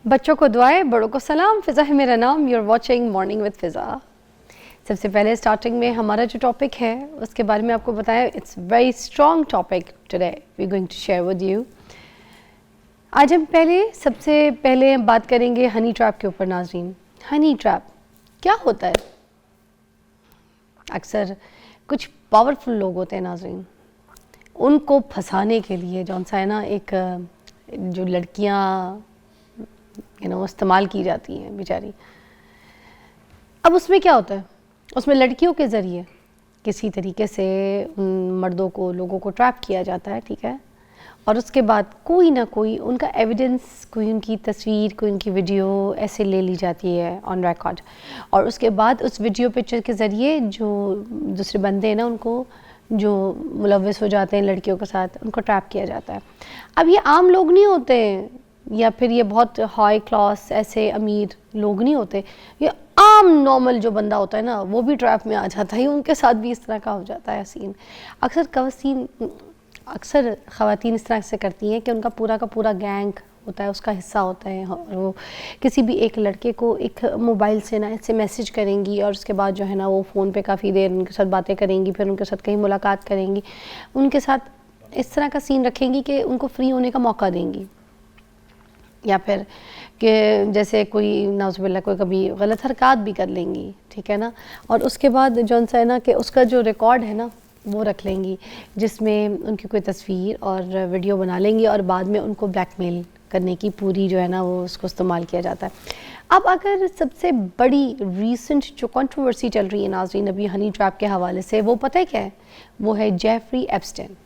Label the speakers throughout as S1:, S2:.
S1: बच्चों को दुआएं, बड़ों को सलाम। फ़िज़ा है मेरा नाम। यूर वॉचिंग मॉर्निंग विद फ़िज़ा। सबसे पहले स्टार्टिंग में हमारा जो टॉपिक है उसके बारे में आपको बताया। It's very strong topic today we going to share with you. आज हम सबसे पहले बात करेंगे हनी ट्रैप के ऊपर। नाज़रीन, हनी ट्रैप क्या होता है? अक्सर कुछ पावरफुल लोग होते हैं नाज़रीन, उनको फंसाने के लिए जौन सा है ना, एक जो लड़कियां इस्तेमाल की जाती हैं बेचारी। अब उसमें क्या होता है, उसमें लड़कियों के ज़रिए किसी तरीके से उन मर्दों को, लोगों को ट्रैप किया जाता है, ठीक है। और उसके बाद कोई ना कोई उनका एविडेंस, कोई उनकी तस्वीर, कोई उनकी वीडियो ऐसे ले ली जाती है ऑन रिकॉर्ड, और उसके बाद उस वीडियो पिक्चर के ज़रिए जो दूसरे बंदे हैं ना, उनको जो मुलव्वस हो जाते हैं लड़कियों के साथ, उनको ट्रैप किया जाता है। अब ये आम लोग नहीं होते, या फिर ये बहुत हाई क्लास ऐसे अमीर लोग नहीं होते, ये आम नॉर्मल जो बंदा होता है ना, वो भी ट्रैप में आ जाता है। उनके साथ भी इस तरह का हो जाता है सीन। अक्सर ख़वातीन इस तरह से करती हैं कि उनका पूरा का पूरा गैंग होता है, उसका हिस्सा होता है, और वो किसी भी एक लड़के को एक मोबाइल से ना ऐसे मैसेज करेंगी, और उसके बाद जो है ना वो फ़ोन पे काफ़ी देर उनके साथ बातें करेंगी, फिर उनके साथ कहीं मुलाकात करेंगी, उनके साथ इस तरह का सीन रखेंगी कि उनको फ्री होने का मौका देंगी, या फिर कि जैसे कोई नाउज़ुबिल्लाह कोई कभी गलत हरकत भी कर लेंगी, ठीक है ना। और उसके बाद जौन सा है ना कि उसका जो रिकॉर्ड है ना वो रख लेंगी, जिसमें उनकी कोई तस्वीर और वीडियो बना लेंगी, और बाद में उनको ब्लैकमेल करने की पूरी जो है ना वो उसको इस्तेमाल किया जाता है। अब अगर सबसे बड़ी रीसेंट जो कंट्रोवर्सी चल रही है नाज़रीन अभी हनी ट्रैप के हवाले से, वो पता है क्या है? वो है जेफरी एप्स्टाइन।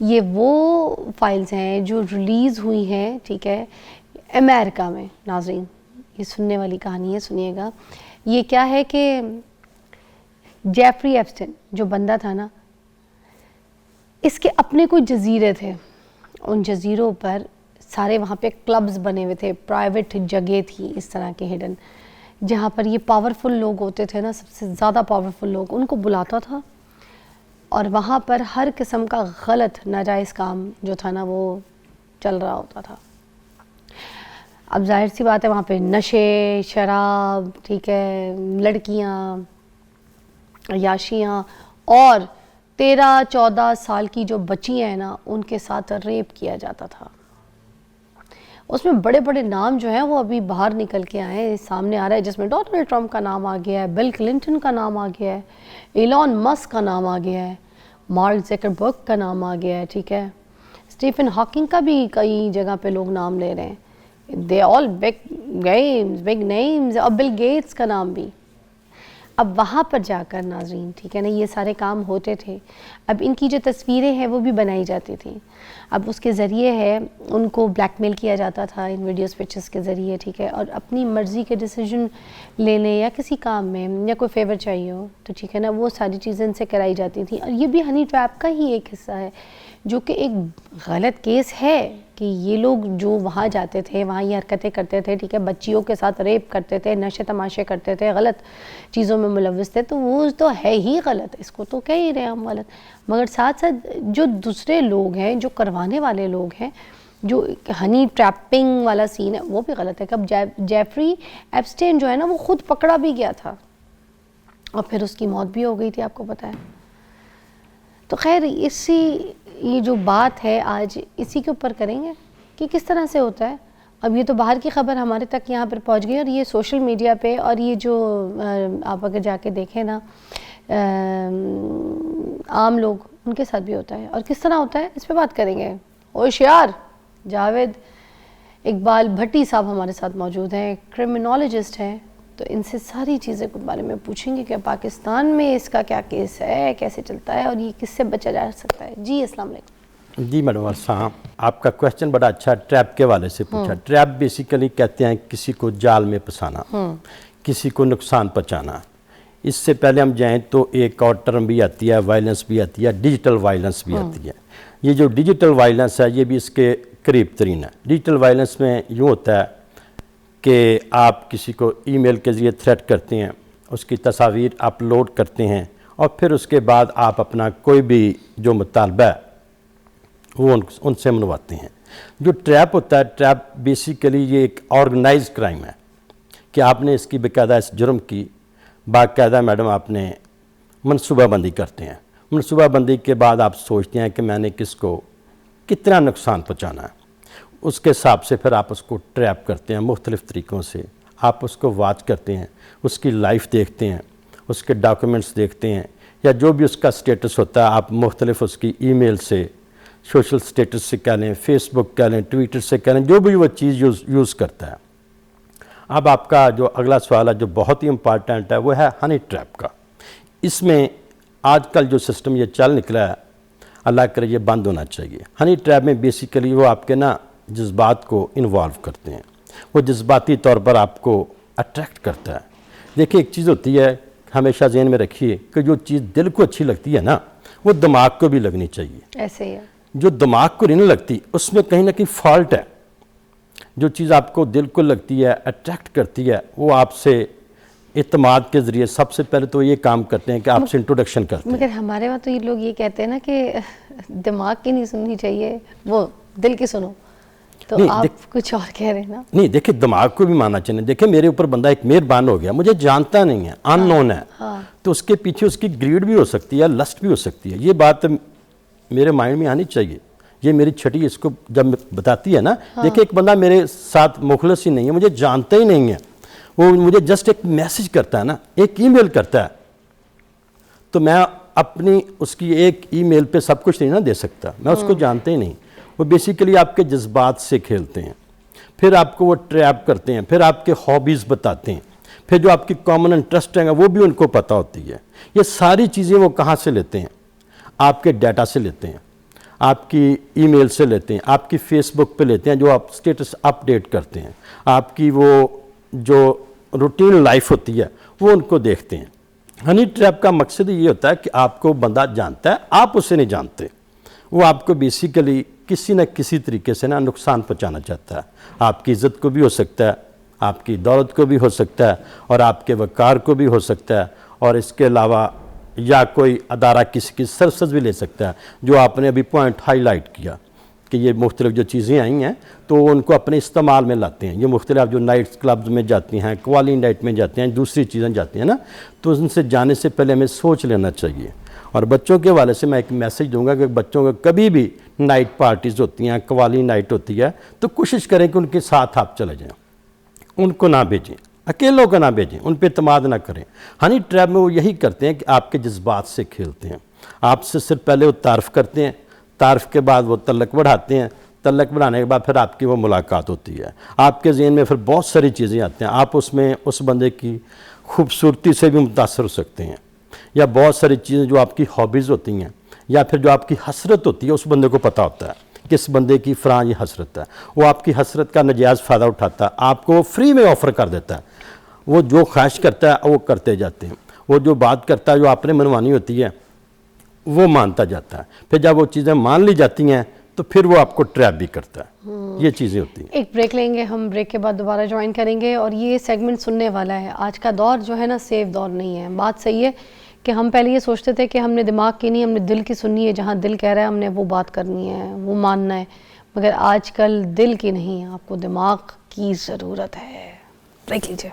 S1: ये वो फाइल्स हैं जो रिलीज़ हुई हैं, ठीक है, अमेरिका में। नाज़रीन, ये सुनने वाली कहानी है, सुनिएगा। ये क्या है कि जेफरी एप्स्टाइन जो बंदा था ना, इसके अपने कोई जजीरे थे, उन जजीरों पर सारे वहाँ पे क्लब्स बने हुए थे, प्राइवेट जगह थी इस तरह के हिडन, जहाँ पर ये पावरफुल लोग होते थे ना, सबसे ज़्यादा पावरफुल लोग, उनको बुलाता था, और वहाँ पर हर किस्म का गलत नाजायज़ काम जो था ना वो चल रहा होता था। अब जाहिर सी बात है वहाँ पे नशे, शराब, ठीक है, लड़कियाँ, याशियाँ, और 13-14 साल की जो बच्चियाँ हैं ना उनके साथ रेप किया जाता था। उसमें बड़े बड़े नाम जो हैं वो अभी बाहर निकल के आए, सामने आ रहा है, जिसमें डोनाल्ड ट्रंप का नाम आ गया है, बिल क्लिंटन का नाम आ गया है, एलन मस्क का नाम आ गया है, मार्क ज़करबर्ग का नाम आ गया है, ठीक है, स्टीफन हॉकिंग का भी कई जगह पे लोग नाम ले रहे हैं। दे ऑल बिग नेम्स, और बिल गेट्स का नाम भी। अब वहाँ पर जाकर नाज़रीन, ठीक है ना, ये सारे काम होते थे। अब इनकी जो तस्वीरें हैं वो भी बनाई जाती थी। अब उसके ज़रिए है उनको ब्लैकमेल किया जाता था इन वीडियोस पिक्चर्स के ज़रिए, ठीक है, और अपनी मर्ज़ी के डिसीजन लेने या किसी काम में या कोई फेवर चाहिए हो तो, ठीक है ना, वो सारी चीज़ें इनसे कराई जाती थी। और ये भी हनी ट्रैप का ही एक हिस्सा है, जो कि एक गलत केस है कि ये लोग जो वहाँ जाते थे, वहाँ ये हरकतें करते थे, ठीक है, बच्चियों के साथ रेप करते थे, नशे तमाशे करते थे, गलत चीज़ों में मुलव्वस थे, तो वो तो है ही गलत, इसको तो कह ही रहे हम गलत। मगर साथ साथ जो दूसरे लोग हैं, जो करवाने वाले लोग हैं, जो हनी ट्रैपिंग वाला सीन है, वो भी गलत है। कब जेफरी एप्स्टाइन जो है ना वो खुद पकड़ा भी गया था, और फिर उसकी मौत भी हो गई थी, आपको पता है। तो खैर ये जो बात है आज इसी के ऊपर करेंगे कि किस तरह से होता है। अब ये तो बाहर की ख़बर हमारे तक यहाँ पर पहुँच गई, और ये सोशल मीडिया पे, और ये जो आप अगर जाके देखें ना आम लोग, उनके साथ भी होता है। और किस तरह होता है इस पर बात करेंगे। होशियार जावेद इकबाल भट्टी साहब हमारे साथ मौजूद हैं, क्रिमिनोलॉजिस्ट हैं, तो इनसे सारी चीज़ें के बारे में पूछेंगे कि पाकिस्तान में इसका क्या केस है, कैसे चलता है, और ये किससे बचा जा सकता है। जी अस्सलाम वालेकुम।
S2: जी मैडम साहब, आपका क्वेश्चन बड़ा अच्छा ट्रैप के वाले से पूछा। ट्रैप बेसिकली कहते हैं किसी को जाल में फंसाना, किसी को नुकसान पहुँचाना। इससे पहले हम जाएं तो एक और टर्म भी आती है, वायलेंस भी आती है, डिजिटल वायलेंस भी आती है। ये जो डिजिटल वायलेंस है ये भी इसके करीब तरीन है। डिजिटल वायलेंस में यूँ होता है कि आप किसी को ईमेल के ज़रिए थ्रेट करते हैं, उसकी तस्वीर अपलोड करते हैं, और फिर उसके बाद आप अपना कोई भी जो मुतालबा है वो उनसे मनवाते हैं। जो ट्रैप होता है, ट्रैप बेसिकली ये एक ऑर्गेनाइज्ड क्राइम है कि आपने इसकी बेकायदा इस जुर्म की बाकायदा मैडम आपने मनसूबाबंदी करते हैं। मनसूबाबंदी के बाद आप सोचते हैं कि मैंने किसको कितना नुकसान पहुंचाना है, उसके हिसाब से फिर आप उसको ट्रैप करते हैं मुख्तलिफ़ तरीक़ों से। आप उसको वॉच करते हैं, उसकी लाइफ देखते हैं, उसके डॉक्यूमेंट्स देखते हैं, या जो भी उसका स्टेटस होता है आप मुख्तलिफ़ उसकी ईमेल से, सोशल स्टेटस से कह लें, फेसबुक कह लें, ट्विटर से कह लें, जो भी वो चीज़ यूज़ करता है। अब आपका जो अगला सवाल है जो बहुत ही इम्पॉर्टेंट है वो है हनी ट्रैप का। इसमें आजकल जो सिस्टम ये चल निकला है, अल्लाह करे ये बंद होना चाहिए। हनी ट्रैप में बेसिकली वो आपके ना जज्बात को इन्वॉल्व करते हैं, वो जज्बाती तौर पर आपको अट्रैक्ट करता है। देखिए एक चीज़ होती है, हमेशा ज़हन में रखिए कि जो चीज़ दिल को अच्छी लगती है ना वो दिमाग को भी लगनी चाहिए।
S1: ऐसे ही है।
S2: जो दिमाग को नहीं लगती उसमें कहीं ना कहीं फॉल्ट है। जो चीज़ आपको दिल को लगती है, अट्रैक्ट करती है, वो आपसे इत्मीनान के ज़रिए सबसे पहले तो ये काम करते हैं कि आपसे इंट्रोडक्शन करते हैं।
S1: मगर हमारे वहाँ तो ये लोग ये कहते हैं ना कि दिमाग की नहीं सुननी चाहिए, वो दिल की सुनो। तो आप कुछ और कह रहे हैं ना? नहीं
S2: देखिए, दिमाग को भी मानना चाहिए। देखिए मेरे ऊपर बंदा एक मेहरबान हो गया, मुझे जानता नहीं है, अननोन है, तो उसके पीछे उसकी ग्रीड भी हो सकती है, लस्ट भी हो सकती है। ये बात मेरे माइंड में आनी चाहिए। ये मेरी छठी इसको जब बताती है ना, देखिए एक बंदा मेरे साथ मुखलस ही नहीं है, मुझे जानता ही नहीं है, वो मुझे जस्ट एक मैसेज करता है ना, एक ईमेल करता है, तो मैं अपनी उसकी एक ईमेल पे सब कुछ नहीं ना दे सकता, मैं उसको जानते ही नहीं। वो बेसिकली आपके जज्बात से खेलते हैं, फिर आपको वो ट्रैप करते हैं, फिर आपके हॉबीज़ बताते हैं, फिर जो आपकी कॉमन इंटरेस्ट है वो भी उनको पता होती है। ये सारी चीज़ें वो कहाँ से लेते हैं? आपके डाटा से लेते हैं, आपकी ईमेल से लेते हैं, आपकी फेसबुक पे लेते हैं, जो आप स्टेटस अपडेट करते हैं, आपकी वो जो रूटीन लाइफ होती है वो उनको देखते हैं। हनी ट्रैप का मकसद ये होता है कि आपको बंदा जानता है, आप उसे नहीं जानते। वो आपको बेसिकली किसी न किसी तरीके से ना नुकसान पहुंचाना चाहता है। आपकी इज़्ज़त को भी हो सकता है, आपकी दौलत को भी हो सकता है, और आपके वक़ार को भी हो सकता है, और इसके अलावा या कोई अदारा किसी की सर्विस भी ले सकता है। जो आपने अभी पॉइंट हाईलाइट किया कि ये मुख्तलिफ़ जो चीज़ें आई हैं तो उनको अपने इस्तेमाल में लाते हैं। ये मुख्तलिफ़ जो नाइट्स क्लब्स में जाती हैं, क्वाली नाइट में जाते हैं, दूसरी चीज़ें जाती हैं ना, तो उनसे जाने से पहले हमें सोच लेना चाहिए। और बच्चों के हवाले से मैं एक मैसेज दूंगा कि बच्चों को कभी भी नाइट पार्टीज़ होती हैं, कवाली नाइट होती है, तो कोशिश करें कि उनके साथ आप चले जाएं, उनको ना भेजें, अकेलों को ना भेजें, उन पर इत्मीनान ना करें। हनी ट्रैप में वो यही करते हैं कि आपके जज्बात से खेलते हैं। आपसे सिर्फ पहले वो तारीफ़ करते हैं, तारीफ़ के बाद वो तल्लक बढ़ाते हैं, तल्लक बढ़ाने के बाद फिर आपकी वो मुलाकात होती है। आपके ज़हन में फिर बहुत सारी चीज़ें आती हैं, आप उसमें उस बंदे की खूबसूरती से भी मुतासर हो सकते हैं, या बहुत सारी चीज़ें जो आपकी हॉबीज़ होती हैं, या फिर जो आपकी हसरत होती है, उस बंदे को पता होता है कि इस बंदे की फ़लाँ ये हसरत है। वो आपकी हसरत का नाजायज़ फ़ायदा उठाता है, आपको फ्री में ऑफ़र कर देता है। वो जो ख्वाहिश करता है वो करते जाते हैं, वो जो बात करता है जो आपने मनवानी होती है वो मानता जाता है। फिर जब वो चीज़ें मान ली जाती हैं तो फिर वो आपको ट्रैप भी करता है। ये चीज़ें होती हैं।
S1: एक ब्रेक लेंगे, हम ब्रेक के बाद दोबारा ज्वाइन करेंगे। और ये सेगमेंट सुनने वाला है। आज का दौर जो है ना, सेफ दौर नहीं है। बात सही है कि हम पहले ये सोचते थे कि हमने दिमाग की नहीं, हमने दिल की सुननी है, जहाँ दिल कह रहा है हमने वो बात करनी है, वो मानना है। मगर आजकल दिल की नहीं, आपको दिमाग की ज़रूरत है। ब्रेक लीजिए।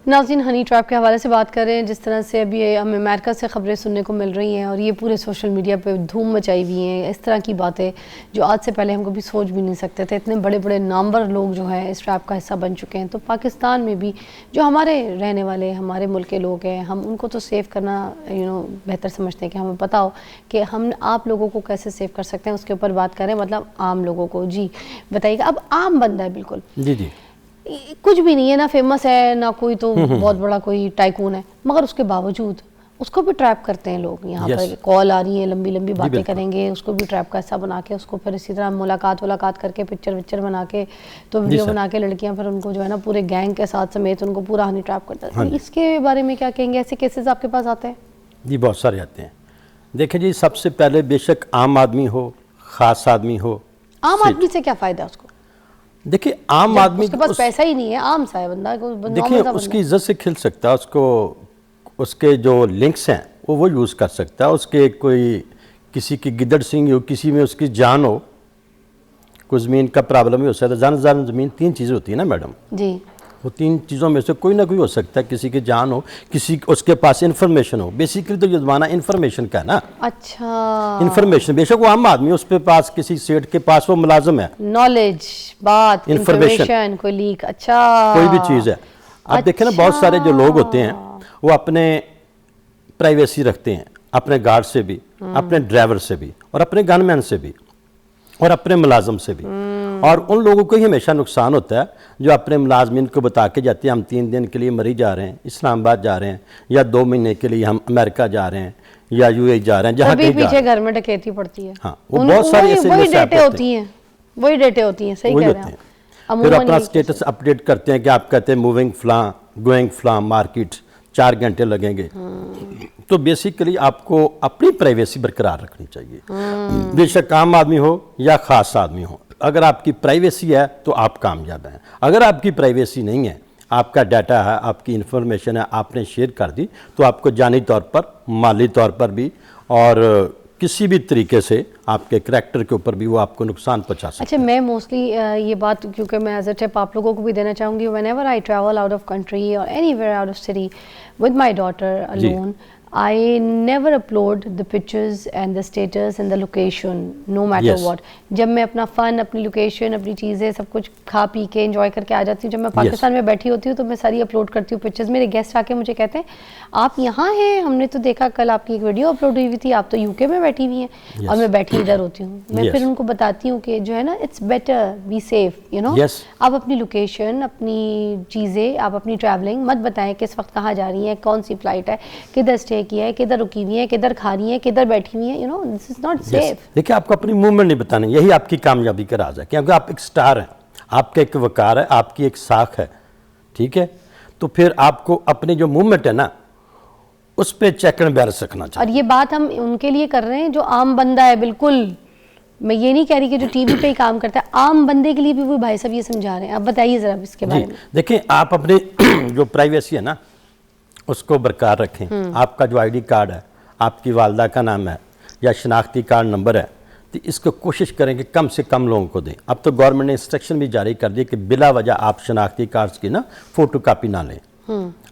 S1: नाज़रीन, हनी ट्रैप के हवाले से बात कर रहे हैं। जिस तरह से अभी हमें अमेरिका से ख़बरें सुनने को मिल रही हैं और ये पूरे सोशल मीडिया पे धूम मचाई हुई हैं, इस तरह की बातें जो आज से पहले हम कभी सोच भी नहीं सकते थे। इतने बड़े बड़े नामवर लोग जो हैं इस ट्रैप का हिस्सा बन चुके हैं। तो पाकिस्तान में भी जो हमारे रहने वाले हमारे मुल्क के लोग हैं, हम उनको तो सेव करना बेहतर समझते हैं कि हमें पता हो कि हम आप लोगों को कैसे सेव कर सकते हैं, उसके ऊपर बात करें, मतलब आम लोगों को। जी बताइएगा। अब आम बंदा है, बिल्कुल
S2: जी जी,
S1: कुछ भी नहीं है, ना फेमस है ना कोई तो बहुत बड़ा कोई टाइकून है, मगर उसके बावजूद उसको भी ट्रैप करते हैं लोग। यहाँ पर कॉल आ रही है, लंबी लंबी बातें करेंगे, उसको भी ट्रैप का हिस्सा बना के, उसको फिर इसी तरह मुलाकात करके पिक्चर बना के, तो वीडियो बना के लड़कियां फिर उनको जो है ना पूरे गैंग के साथ समेत उनको पूरा हनी ट्रैप करता है। इसके बारे में क्या कहेंगे? ऐसे केसेस आपके पास आते हैं?
S2: जी बहुत सारे आते हैं। देखिए जी, सबसे पहले बेशक आम आदमी हो, ख़ास आदमी हो,
S1: आम आदमी से क्या फ़ायदा उसको?
S2: देखिए आम आदमी
S1: उसके पास पैसा ही नहीं है, आम सा है बंदा,
S2: देखिए उसकी इज्जत से खिल सकता है, उसको उसके जो लिंक्स हैं वो यूज़ कर सकता है। उसके कोई किसी की गिदड़ सिंह हो, किसी में उसकी जान हो, कोई ज़मीन का प्रॉब्लम ही हो सकता है। जान ज़मीन 3 चीज़ें होती है ना मैडम
S1: जी।
S2: वो 3 चीज़ों में से कोई ना कोई हो सकता है। किसी की जान हो, किसी उसके पास इन्फॉर्मेशन हो। बेसिकली तो ये ज़माना इन्फॉर्मेशन का है ना।
S1: अच्छा,
S2: इन्फॉर्मेशन, बेशक वो आम आदमी उसके पास, किसी सेठ के पास वो मुलाजिम है,
S1: नॉलेज, बात, इंफॉर्मेशन, कोई लीक, अच्छा,
S2: कोई भी चीज़ है। आप देखें ना, बहुत सारे जो लोग होते हैं वो अपने प्राइवेसी रखते हैं, अपने गार्ड से भी, अपने ड्राइवर से भी, और अपने गनमैन से भी, और अपने मुलाजिम से भी। और उन लोगों को ही हमेशा नुकसान होता है जो अपने मुलाजमीन को बता के जाते हैं हम 3 दिन के लिए मरी जा रहे हैं, इस्लामाबाद जा रहे हैं, या 2 महीने के लिए हम अमेरिका जा रहे हैं, या यूएई जा रहे हैं, जहाँ कहीं
S1: पीछे घर में डकैती पड़ती है।
S2: हाँ, वो बहुत सारी ऐसे
S1: वही डेटे होती हैं, वही डेटे होती हैं, सही कह रहे हैं आप।
S2: फिर अपना स्टेटस अपडेट करते हैं कि आप कहते हैं मूविंग फ्ला, गोइंग फ्ला मार्केट, 4 घंटे लगेंगे। तो बेसिकली आपको अपनी प्राइवेसी बरकरार रखनी चाहिए, बेशक आम आदमी हो या खास आदमी हो। अगर आपकी प्राइवेसी है तो आप कामयाब हैं। अगर आपकी प्राइवेसी नहीं है, आपका डाटा है, आपकी इंफॉर्मेशन है, आपने शेयर कर दी, तो आपको जानी तौर पर, माली तौर पर भी, और किसी भी तरीके से आपके करैक्टर के ऊपर भी वो आपको नुकसान पहुंचा सकता है।
S1: अच्छा, मैं मोस्टली ये बात, क्योंकि मैं एज अ टिप आप लोगों को भी देना चाहूँगी, whenever I travel out of country और anywhere out of city with my daughter alone, I never upload the pictures and the status and the location, no matter what. जब मैं अपना फन, अपनी लोकेशन, अपनी चीज़ें सब कुछ खा पी के एंजॉय करके आ जाती हूँ, जब मैं पाकिस्तान में बैठी होती हूँ तो मैं सारी अपलोड करती हूँ पिक्चर्स। मेरे गेस्ट आके मुझे कहते हैं आप यहाँ हैं, हमने तो देखा कल आपकी एक वीडियो अपलोड हुई थी, आप तो यूके में बैठी हुई हैं और मैं बैठी इधर होती हूँ। मैं फिर उनको बताती हूँ कि जो है ना, it's better be safe, you know. आप अपनी लोकेशन, अपनी चीज़ें, आप अपनी ट्रैवलिंग मत बताएं, किस वक्त कहाँ जा रही हैं, कौन सी फ्लाइट है, किधर स्टे किया है, किधर रुकी हुई है, किधर खा रही है, किधर बैठी हुई है, you know, this is not safe.
S2: देखिए, आपको अपनी मूवमेंट नहीं बतानी, यही आपकी कामयाबी का राज है, क्योंकि आप एक स्टार हैं, आपका एक वकार है, आपकी एक साख है, ठीक है। तो फिर आपको अपनी जो मूवमेंट है ना, उस पर चेक एंड बैलेंस रखना चाहिए।
S1: और ये बात हम उनके लिए कर रहे हैं जो आम बंदा है, बिल्कुल मैं ये नहीं कह रही कि जो टीवी पे ही काम करता है, आम बंदे के लिए भी वो भाई साहब ये समझा रहे हैं। आप बताइए जरा इसके बारे में।
S2: देखिए, आप अपने जो प्राइवेसी है ना उसको बरकरार रखें। आपका जो आईडी कार्ड है, आपकी वालदा का नाम है या शनाख्ती कार्ड नंबर है, तो इसको कोशिश करें कि कम से कम लोगों को दें। अब तो गवर्नमेंट ने इंस्ट्रक्शन भी जारी कर दी कि बिला वजह आप शनाख्ती कार्ड्स की ना फोटो कापी ना लें।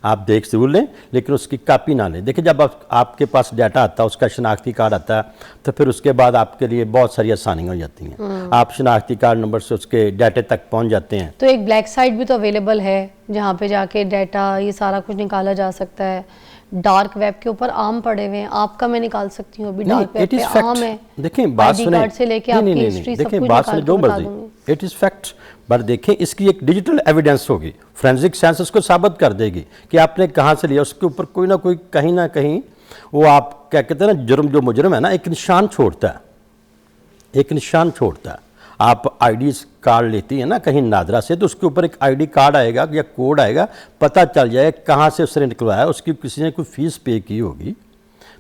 S2: आप देख जरूर लें, लेकिन उसकी कापी ना लें। देखिए, जब आपके पास डाटा आता है, उसका शनाख्ती कार्ड आता है, तो फिर उसके बाद आपके लिए बहुत सारी आसानियाँ हो जाती हैं। आप शनाख्ती कार्ड नंबर से उसके डाटे तक पहुंच जाते हैं।
S1: तो एक ब्लैक साइट भी तो अवेलेबल है जहाँ पे जाके डाटा ये सारा कुछ निकाला जा सकता है। डार्क वेब के ऊपर आम पड़े हुए हैं, आपका मैं निकाल सकती हूँ, अभी डार्क वेब पे आम है।
S2: देखें, बात सुने,
S1: कार्ड से लेके आपकी हिस्ट्री सब कुछ
S2: बात सुने, जो मर्जी, इट इज फैक्ट। पर देखें, इसकी एक डिजिटल एविडेंस होगी, फोरेंसिक साइंस उसको साबित कर देगी कि आपने कहाँ से लिया। उसके ऊपर कोई ना कोई, कहीं ना कहीं वो, आप क्या कहते हैं ना, जुर्म, जो मुजरम है ना, एक निशान छोड़ता है, एक निशान छोड़ता है। आप आईडी कार्ड लेती है ना कहीं नादरा से, तो उसके ऊपर एक आईडी कार्ड आएगा या कोड आएगा, पता चल जाए कहाँ से उसने निकलवाया, उसकी किसी ने कोई फीस पे की होगी,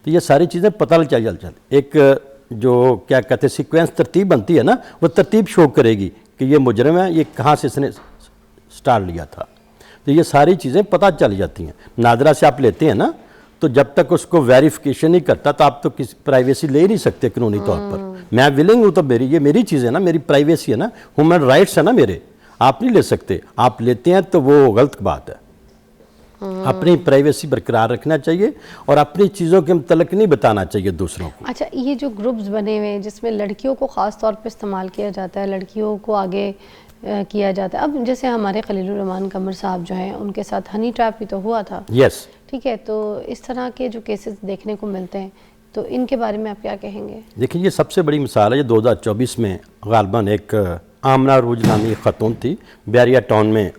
S2: तो ये सारी चीज़ें पता चल। एक जो क्या कहते हैं सीक्वेंस, तरतीब बनती है ना, वो तरतीब शो करेगी कि ये मुजरम है, ये कहाँ से इसने स्टार्ट लिया था। तो ये सारी चीज़ें पता चल जाती हैं। नादरा से आप लेते हैं ना, तो जब तक उसको वेरिफिकेशन नहीं करता, तो आप तो किसी प्राइवेसी ले ही नहीं सकते कानूनी तौर पर। मैं विलिंग हूँ, तो ये मेरी चीज़ है ना, मेरी प्राइवेसी है ना, ह्यूमन राइट्स है ना मेरे, आप नहीं ले सकते। आप लेते हैं तो वो गलत बात है। अपनी प्राइवेसी बरकरार रखना चाहिए और अपनी चीज़ों के मुतल्लिक नहीं बताना चाहिए दूसरों को।
S1: अच्छा, ये जो ग्रुप्स बने हुए हैं जिसमें लड़कियों को ख़ास तौर पे इस्तेमाल किया जाता है, लड़कियों को आगे किया जाता है। अब जैसे हमारे खलीलुर रहमान कमर साहब जो हैं, उनके साथ हनी ट्रैप भी तो हुआ था।
S2: यस,
S1: ठीक है। तो इस तरह के जो केसेस देखने को मिलते हैं, तो इनके बारे में आप क्या कहेंगे?
S2: देखिए, ये सबसे बड़ी मिसाल है। ये 2024 में गालबन एक आमना रूज नामी ख़तून थी, बैरिया टाउन में।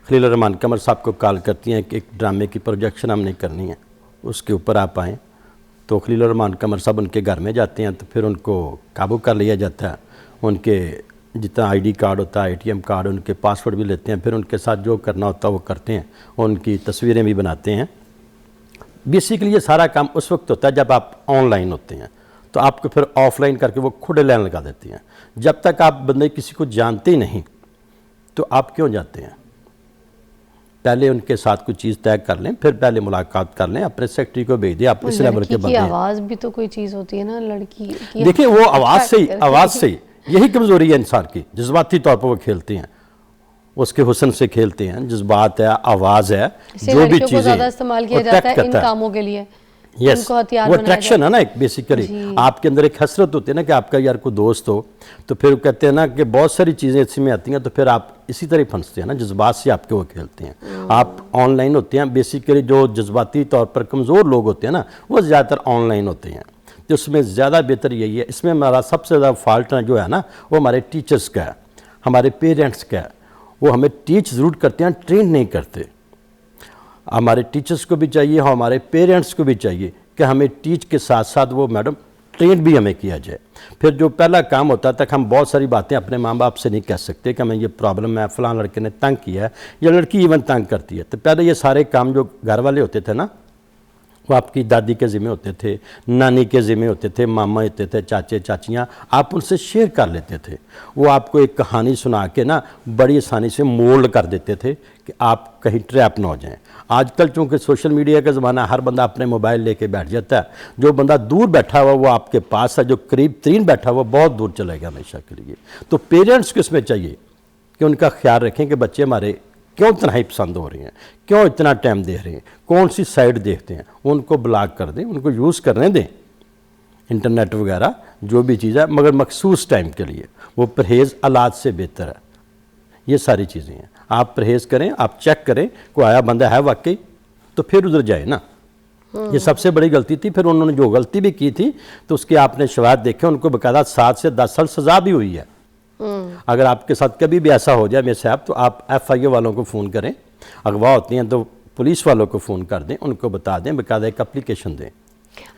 S2: खलीलुर रहमान कमर साहब को कॉल करती हैं कि एक ड्रामे की प्रोजेक्शन हमने करनी है, उसके ऊपर आप आएँ। तो खलीलुर रहमान कमर साहब उनके घर में जाते हैं, तो फिर उनको काबू कर लिया जाता है। उनके जितना आईडी कार्ड होता है, एटीएम कार्ड, उनके पासवर्ड भी लेते हैं, फिर उनके साथ जो करना होता है वो करते हैं, उनकी तस्वीरें भी बनाते हैं। बेसिकली ये सारा काम उस वक्त होता है जब आप ऑनलाइन होते हैं, तो आपको फिर ऑफलाइन करके वो खुद लाइन लगा देती हैं। जब तक आप बंदे किसी को जानते ही नहीं, तो आप क्यों जाते हैं? पहले उनके साथ कोई चीज़ तय कर लें, फिर पहले मुलाकात कर लें, अपने सेक्रेटरी को भेज दें, आप इस लेवल के बंदे हैं।
S1: आवाज़ भी तो कोई चीज़ होती है ना लड़की की।
S2: देखिए वो आवाज़ से ही यही कमज़ोरी है इंसान की, जज्बाती तौर पर वो खेलते हैं, उसके हुस्न से खेलते हैं, जज्बात है, आवाज़ है, जो भी चीज़ें
S1: ज़्यादा इस्तेमाल किया जाता है इन कामों के लिए।
S2: यस, वो अट्रैक्शन है ना एक, बेसिकली आपके अंदर एक हसरत होती है ना कि आपका यार कोई दोस्त हो, तो फिर कहते हैं ना कि बहुत सारी चीज़ें इसमें आती हैं, तो फिर आप इसी तरह फंसते हैं ना, जज्बात से आपके वो खेलते हैं। आप ऑनलाइन होते हैं, बेसिकली जो जज्बाती तौर पर कमज़ोर लोग होते हैं ना, वो ज़्यादातर ऑनलाइन होते हैं, तो उसमें ज़्यादा बेहतर यही है। इसमें हमारा सबसे ज़्यादा फॉल्ट जो है ना, वो हमारे टीचर्स का है, हमारे पेरेंट्स का है। वो हमें टीच ज़रूर करते हैं, ट्रेन नहीं करते। हमारे टीचर्स को भी चाहिए, हमारे पेरेंट्स को भी चाहिए कि हमें टीच के साथ साथ वो मैडम ट्रेन भी हमें किया जाए। फिर जो पहला काम होता है, तक हम बहुत सारी बातें अपने माँ बाप से नहीं कह सकते कि हमें ये प्रॉब्लम है, फ़लाँ लड़के ने तंग किया है, या लड़की इवन तंग करती है, तो पहले ये सारे काम जो घर वाले होते थे ना, वो आपकी दादी के ज़िम्मे होते थे, नानी के ज़िम्मे होते थे, मामा होते थे, चाचे चाचियाँ, आप उनसे शेयर कर लेते थे। वो आपको एक कहानी सुना के ना बड़ी आसानी से मोल्ड कर देते थे कि आप कहीं ट्रैप ना हो जाएं। आजकल चूँकि सोशल मीडिया का ज़माना, हर बंदा अपने मोबाइल लेके बैठ जाता है। जो बंदा दूर बैठा हुआ वो आपके पास है, जो करीब तरीन बैठा हुआ बहुत दूर चलेगा हमेशा के लिए। तो पेरेंट्स को इसमें चाहिए कि उनका ख्याल रखें कि बच्चे हमारे क्यों तन्हाई पसंद हो रही हैं, क्यों इतना टाइम दे रहे हैं, कौन सी साइड देखते हैं, उनको ब्लॉक कर दें, उनको यूज़ करने दें इंटरनेट वगैरह जो भी चीज़ है, मगर मखसूस टाइम के लिए। वो परहेज़ औलाद से बेहतर है। ये सारी चीज़ें हैं, आप परहेज़ करें, आप चेक करें कोई आया बंदा है वाकई, तो फिर उधर जाए ना। ये सबसे बड़ी गलती थी। फिर उन्होंने जो गलती भी की थी तो उसके आपने शवाहद देखे, उनको बाकायदा 7 से 10 साल सज़ा भी हुई है। अगर आपके साथ कभी भी ऐसा हो जाए मेरे साहब, तो आप FIA वालों को फ़ोन करें, अगवा होती हैं तो पुलिस वालों को फ़ोन कर दें, उनको बता दें, बाकायदा एक एप्लीकेशन दें।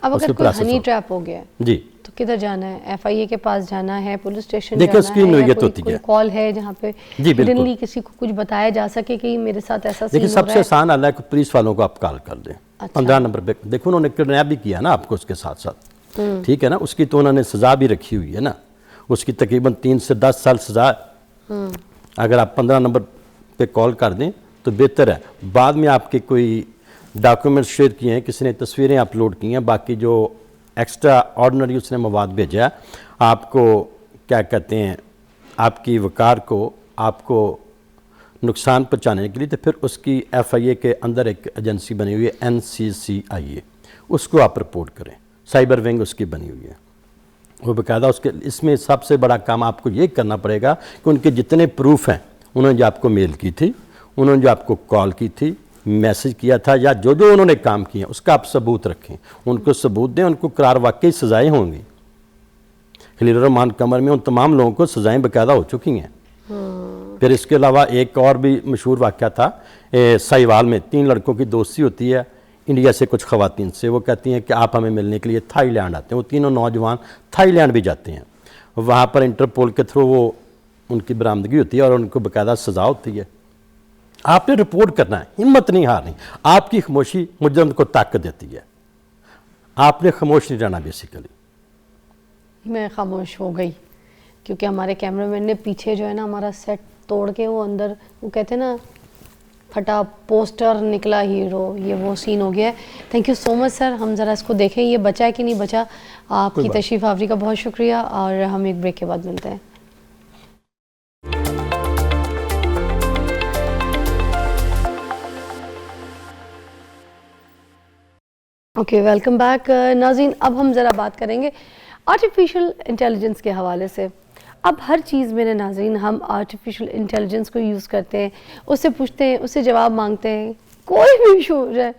S1: अब अगर कोई हनी ट्रैप हो गया
S2: जी,
S1: तो किधर जाना है? FIA के पास जाना है, पुलिस स्टेशन
S2: देखिए उसकी नोयत होती है,
S1: कॉल है जहाँ पे हिडनली किसी को कुछ बताया जा सके कि मेरे साथ ऐसा सीन हो रहा है?
S2: देखिए सबसे आसान हाल है कि पुलिस वालों को आप कॉल कर दें। 15 नंबर पे देखो, उन्होंने किडनैप भी किया ना आपको उसके साथ साथ, ठीक है ना, उसकी तो उन्होंने सज़ा भी रखी हुई है ना, उसकी तकरीबन 3 से 10 साल सज़ा। अगर आप 15 नंबर पे कॉल कर दें तो बेहतर है। बाद में आपके कोई डॉक्यूमेंट्स शेयर किए हैं, किसी ने तस्वीरें अपलोड की हैं, बाकी जो एक्स्ट्रा ऑर्डिनरी उसने मवाद भेजा है आपको, क्या कहते हैं, आपकी वकार को आपको नुकसान पहुंचाने के लिए, तो फिर उसकी FIA के अंदर एक एजेंसी बनी हुई है NCCIA, उसको आप रिपोर्ट करें। साइबर विंग उसकी बनी हुई है, वो बाकायदा उसके। इसमें सबसे बड़ा काम आपको ये करना पड़ेगा कि उनके जितने प्रूफ हैं, उन्होंने जो आपको मेल की थी, उन्होंने जो आपको कॉल की थी, मैसेज किया था, या जो जो उन्होंने काम किया उसका आप सबूत रखें, उनको सबूत दें, उनको करार वाकई सज़ाएँ होंगी। खलील रहमान कमर में उन तमाम लोगों को सज़ाएँ बाकायदा हो चुकी हैं। फिर इसके अलावा एक और भी मशहूर वाक़या था, साहिवाल में 3 लड़कों की दोस्ती होती है इंडिया से कुछ ख़वातीन से। वो कहती हैं कि आप हमें मिलने के लिए थाईलैंड आते हैं। वो तीनों नौजवान थाईलैंड भी जाते हैं, वहाँ पर इंटरपोल के थ्रू वो उनकी बरामदगी होती है और उनको बाकायदा सज़ा होती है। आपने रिपोर्ट करना है, हिम्मत नहीं हारनी। आपकी खामोशी मुजरिम को ताकत देती है, आपने खामोश नहीं रहना। बेसिकली
S1: मैं खामोश हो गई क्योंकि हमारे कैमरामैन ने पीछे जो है ना हमारा सेट तोड़ के वो अंदर, वो कहते हैं ना फटा पोस्टर निकला हीरो, ये वो सीन हो गया है। Thank you so much sir. हम ज़रा इसको देखें ये बचा है कि नहीं बचा। आपकी तशरीफ़ आवरी का बहुत शुक्रिया और हम एक ब्रेक के बाद मिलते हैं। ओके, वेलकम बैक नाज़रीन। अब हम ज़रा बात करेंगे आर्टिफिशियल इंटेलिजेंस के हवाले से। अब हर चीज़ में नाज़रीन हम आर्टिफिशियल इंटेलिजेंस को यूज़ करते हैं, उससे पूछते हैं, उससे जवाब मांगते हैं, कोई भी इशू हो जाए।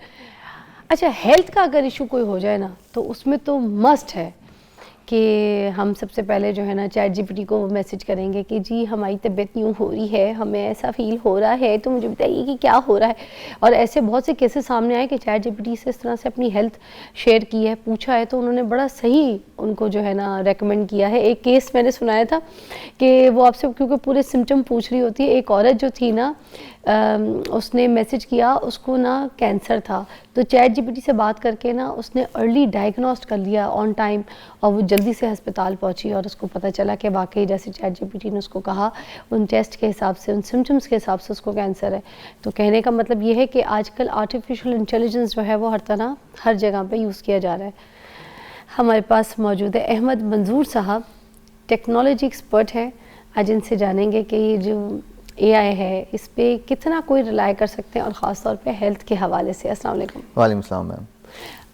S1: अच्छा, हेल्थ का अगर इशू कोई हो जाए ना तो उसमें तो मस्ट है कि हम सबसे पहले जो है ना ChatGPT को मैसेज करेंगे कि जी हमारी तबीयत यूँ हो रही है, हमें ऐसा फील हो रहा है, तो मुझे बताइए कि क्या हो रहा है। और ऐसे बहुत से केसेस सामने आए कि ChatGPT से इस तरह से अपनी हेल्थ शेयर की है, पूछा है, तो उन्होंने बड़ा सही उनको जो है ना रेकमेंड किया है। एक केस मैंने सुनाया था कि वो आपसे क्योंकि पूरे सिम्टम पूछ रही होती है, एक औरत जो थी ना उसने मैसेज किया, उसको ना कैंसर था, तो चैट जीपीटी से बात करके ना उसने अर्ली डायग्नोस्ट कर लिया ऑन टाइम, और वो जल्दी से अस्पताल पहुंची और उसको पता चला कि वाकई जैसे चैट जीपीटी ने उसको कहा, उन टेस्ट के हिसाब से, उन सिम्टम्स के हिसाब से उसको कैंसर है। तो कहने का मतलब ये है कि आजकल आर्टिफिशियल इंटेलिजेंस जो है वो हर तरह हर जगह पे यूज़ किया जा रहा है। हमारे पास मौजूद है अहमद मंजूर साहब, टेक्नोलॉजी एक्सपर्ट हैं। आज इनसे जानेंगे कि ये जो एआई है इस पे कितना कोई रिलाय कर सकते हैं, और ख़ास तौर पे हेल्थ के हवाले से। अस्सलाम वालेकुम।
S3: वालेकुम सलाम मैम।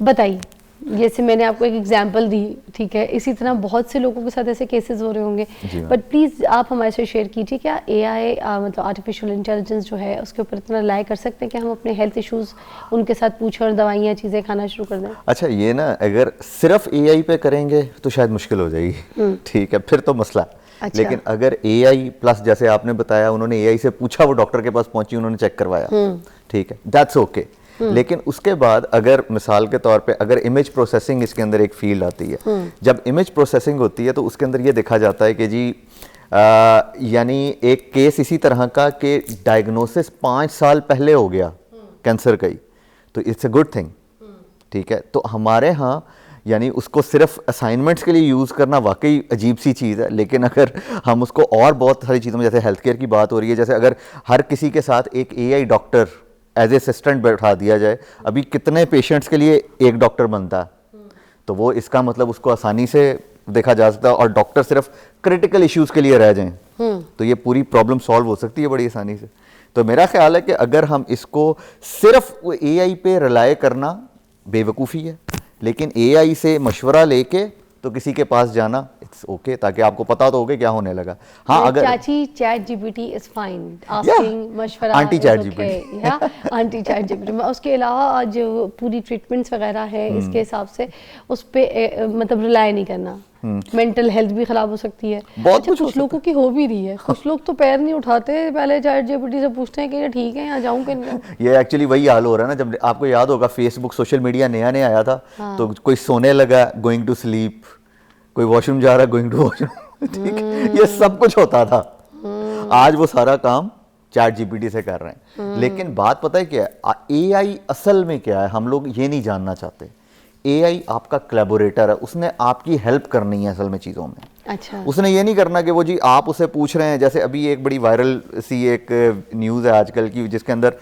S1: बताइए, जैसे मैंने आपको एक एग्जांपल दी, ठीक है, इसी तरह बहुत से लोगों के साथ ऐसे केसेस हो रहे होंगे, बट प्लीज़ आप हमारे से शेयर कीजिए, क्या एआई मतलब आर्टिफिशियल इंटेलिजेंस जो है उसके ऊपर इतना रिलाय कर सकते हैं कि हम अपने हेल्थ इश्यूज़ उनके साथ पूछें और दवाइयाँ चीज़ें खाना शुरू कर दें?
S3: अच्छा, ये ना अगर सिर्फ एआई पे करेंगे तो शायद मुश्किल हो जाएगी, ठीक है, फिर तो मसला।
S1: अच्छा।
S3: लेकिन अगर एआई प्लस, जैसे आपने बताया, उन्होंने एआई से पूछा, वो डॉक्टर के पास पहुंची, उन्होंने चेक करवाया, ठीक है, दैट्स ओके। लेकिन उसके बाद अगर मिसाल के तौर पे अगर इमेज प्रोसेसिंग इसके अंदर एक फील्ड आती है, जब इमेज प्रोसेसिंग होती है तो उसके अंदर ये देखा जाता है कि जी यानी एक केस इसी तरह का कि डायग्नोसिस 5 साल पहले हो गया कैंसर का ही, तो इट्स अ गुड थिंग, ठीक है। तो हमारे यहाँ यानी उसको सिर्फ असाइनमेंट्स के लिए यूज़ करना वाकई अजीब सी चीज़ है, लेकिन अगर हम उसको और बहुत सारी चीज़ों में, जैसे हेल्थ केयर की बात हो रही है, जैसे अगर हर किसी के साथ एक AI doctor as a assistant बैठा दिया जाए, अभी कितने पेशेंट्स के लिए एक डॉक्टर बनता है, तो वो इसका मतलब उसको आसानी से देखा जा सकता है, और डॉक्टर सिर्फ क्रिटिकल इश्यूज़ के लिए रह जाएं तो ये पूरी प्रॉब्लम सॉल्व हो सकती है बड़ी आसानी से। तो मेरा ख्याल है कि अगर हम इसको सिर्फ एआई पे रिलाय करना बेवकूफ़ी है, लेकिन एआई से मशवरा लेके तो किसी के पास जाना इट्स ओके, ताकि आपको पता तो होगा क्या होने लगा। हाँ, अगर
S1: चाची chat GPT is fine, asking मशवरा
S3: आंटी चैट जीपीटी
S1: या आंटी चैट जीपीटी। उसके अलावा जो पूरी ट्रीटमेंट्स वगैरह है इसके हिसाब से उस पे मतलब रिलाय नहीं करना, मेंटल हेल्थ भी खराब हो सकती है।
S3: बहुत
S1: कुछ लोगों की हो भी रही है, कुछ लोग तो पैर नहीं उठाते, पहले चैट जीपीटी से पूछते हैं कि ये ठीक है, यहाँ जाऊँ कि नहीं।
S3: ये एक्चुअली वही हाल हो रहा है ना, जब आपको याद होगा फेसबुक सोशल मीडिया नया नया आया था, तो कोई सोने लगा गोइंग टू स्लीप, कोई वॉशरूम जा रहा गोइंग टू वॉशरूम, ठीक है, ये सब कुछ होता था। आज वो सारा काम चैट जीपीटी से कर रहे हैं। लेकिन बात पता है क्या है, एआई असल में क्या है, हम लोग ये नहीं जानना चाहते। एआई आपका कोलैबोरेटर है, उसने आपकी हेल्प करनी है असल में चीज़ों में।
S1: अच्छा।
S3: उसने ये नहीं करना कि वो जी आप उसे पूछ रहे हैं, जैसे अभी एक बड़ी वायरल सी एक न्यूज़ है आजकल की, जिसके अंदर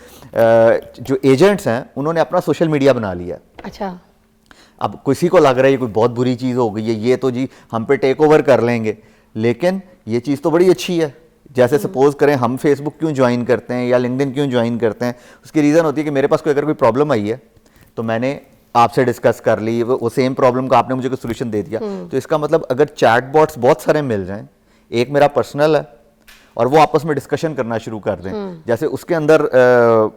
S3: जो एजेंट्स हैं उन्होंने अपना सोशल मीडिया बना लिया।
S1: अच्छा।
S3: अब किसी को लग रहा है ये कोई बहुत बुरी चीज़ हो गई है, ये तो जी हम पे टेक ओवर कर लेंगे, लेकिन ये चीज़ तो बड़ी अच्छी है। जैसे सपोज करें हम फेसबुक क्यों ज्वाइन करते हैं या लिंक्डइन क्यों ज्वाइन करते हैं, उसकी रीज़न होती है कि मेरे पास कोई अगर कोई प्रॉब्लम आई है तो मैंने आपसे डिस्कस कर ली, वो सेम प्रॉब्लम का आपने मुझे कोई सोल्यूशन दे दिया। तो इसका मतलब अगर चैटबॉट्स बहुत सारे मिल जाएं, एक मेरा पर्सनल है और वो आपस में डिस्कशन करना शुरू कर दें, जैसे उसके अंदर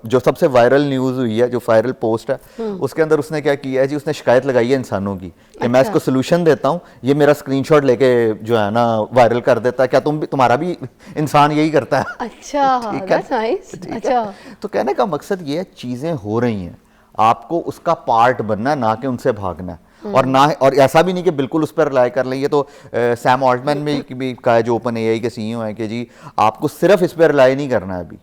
S3: जो सबसे वायरल न्यूज़ हुई है, जो वायरल पोस्ट है, उसके अंदर उसने क्या किया है जी, उसने शिकायत लगाई है इंसानों की कि मैं इसको सोल्यूशन देता हूँ, ये मेरा स्क्रीनशॉट लेके जो है ना वायरल कर देता है, क्या तुम्हारा भी इंसान यही करता है?
S1: अच्छा, that's nice। अच्छा,
S3: तो कहने का मकसद ये है, चीज़ें हो रही हैं, आपको उसका पार्ट बनना है, ना कि उनसे भागना है। और ना, और ऐसा भी नहीं कि बिल्कुल उस पर रिलाय कर लें। ये तो सैम ऑल्टमैन में भी कहा है, जो ओपन एआई के सीईओ हैं, कि जी आपको सिर्फ इस पर रिलाय नहीं करना है। अभी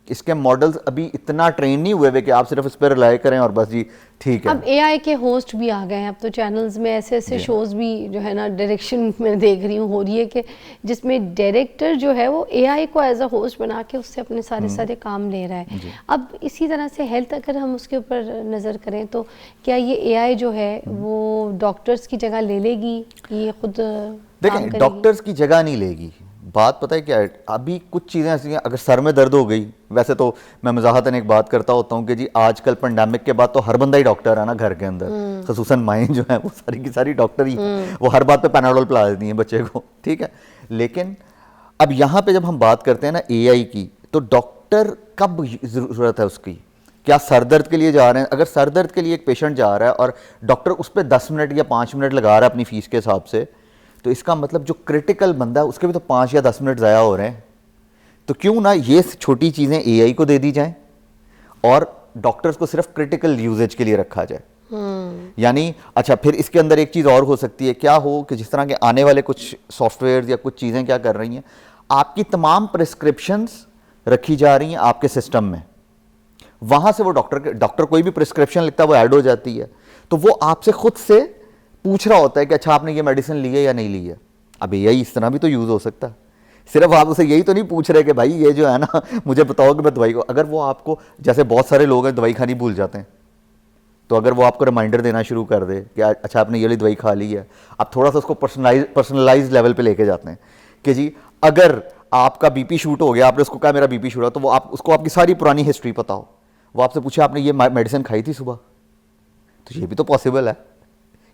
S3: इसके मॉडल्स अभी इतना ट्रेन नहीं हुए कि आप सिर्फ इस पर रिलाय करें और बस जी ठीक है।
S1: अब एआई के होस्ट भी आ गए हैं, अब तो चैनल्स में ऐसे ऐसे शोज भी जो है ना डायरेक्शन में देख रही हूँ हो रही है कि जिसमें डायरेक्टर जो है वो एआई को एज अ होस्ट बना के उससे अपने सारे काम ले रहा है। अब इसी तरह से हेल्थ, अगर हम उसके ऊपर नज़र करें तो क्या ये एआई जो है वो डॉक्टर्स की जगह ले लेगी, ये खुद
S3: देखें डॉक्टर्स की जगह नहीं लेगी। बात पता है क्या है, अभी कुछ चीज़ें ऐसी हैं, अगर सर में दर्द हो गई, वैसे तो मैं मजाहतन एक बात करता होता हूँ कि जी आजकल पेंडेमिक के बाद तो हर बंदा ही डॉक्टर है ना घर के अंदर, खसूसन माएँ जो है वो सारी की सारी डॉक्टर ही, वो हर बात पे पैनाडोल पिला देती हैं बच्चे को, ठीक है। लेकिन अब यहाँ पे जब हम बात करते हैं ना एआई की, तो डॉक्टर कब ज़रूरत है उसकी? क्या सर दर्द के लिए जा रहे हैं? अगर सर दर्द के लिए एक पेशेंट जा रहा है और डॉक्टर उस पर 10 मिनट या 5 मिनट लगा रहा है अपनी फीस के हिसाब से, तो इसका मतलब जो क्रिटिकल बंदा है उसके भी तो 5 या 10 मिनट ज़ाया हो रहे हैं। तो क्यों ना ये छोटी चीज़ें एआई को दे दी जाएं और डॉक्टर्स को सिर्फ क्रिटिकल यूजेज के लिए रखा जाए। यानी अच्छा, फिर इसके अंदर एक चीज़ और हो सकती है, क्या हो कि जिस तरह के आने वाले कुछ सॉफ्टवेयर या कुछ चीज़ें क्या कर रही हैं, आपकी तमाम प्रिस्क्रिप्शंस रखी जा रही हैं आपके सिस्टम में, वहाँ से वो डॉक्टर कोई भी प्रिस्क्रिप्शन लिखता है वो ऐड हो जाती है, तो वो आपसे खुद से पूछ रहा होता है कि अच्छा आपने ये मेडिसिन ली है या नहीं ली है। अब यही इस तरह भी तो यूज़ हो सकता है, सिर्फ आप उसे यही तो नहीं पूछ रहे कि भाई ये जो है ना मुझे बताओ कि मैं दवाई को, अगर वो आपको, जैसे बहुत सारे लोग हैं दवाई खानी भूल जाते हैं, तो अगर वो आपको रिमाइंडर देना शुरू कर दे कि अच्छा आपने ये वाली दवाई खा ली है, आप थोड़ा सा उसको पर्सनलाइज लेवल पे लेके जाते हैं कि जी अगर आपका बीपी शूट हो गया, आपने उसको कहा मेरा बीपी शूट हो, तो वो आप उसको आपकी सारी पुरानी हिस्ट्री पता हो, वो आपसे पूछे आपने ये मेडिसिन खाई थी सुबह, तो ये भी तो पॉसिबल है।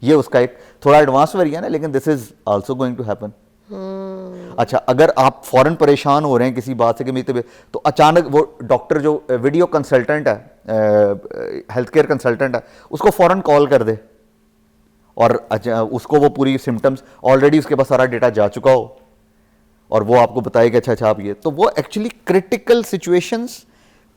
S3: ये उसका एक थोड़ा एडवांस वेरिएंट है, लेकिन this is also going to happen. अच्छा, अगर आप फौरन परेशान हो रहे हैं किसी बात से कि मेरी तबीयत, तो अचानक वो डॉक्टर जो वीडियो कंसल्टेंट है, हेल्थ केयर कंसल्टेंट है, उसको फौरन कॉल कर दे और उसको वो पूरी सिम्टम्स, ऑलरेडी उसके पास सारा डेटा जा चुका हो और वो आपको बताए कि अच्छा आप ये, तो वो एक्चुअली क्रिटिकल सिचुएशंस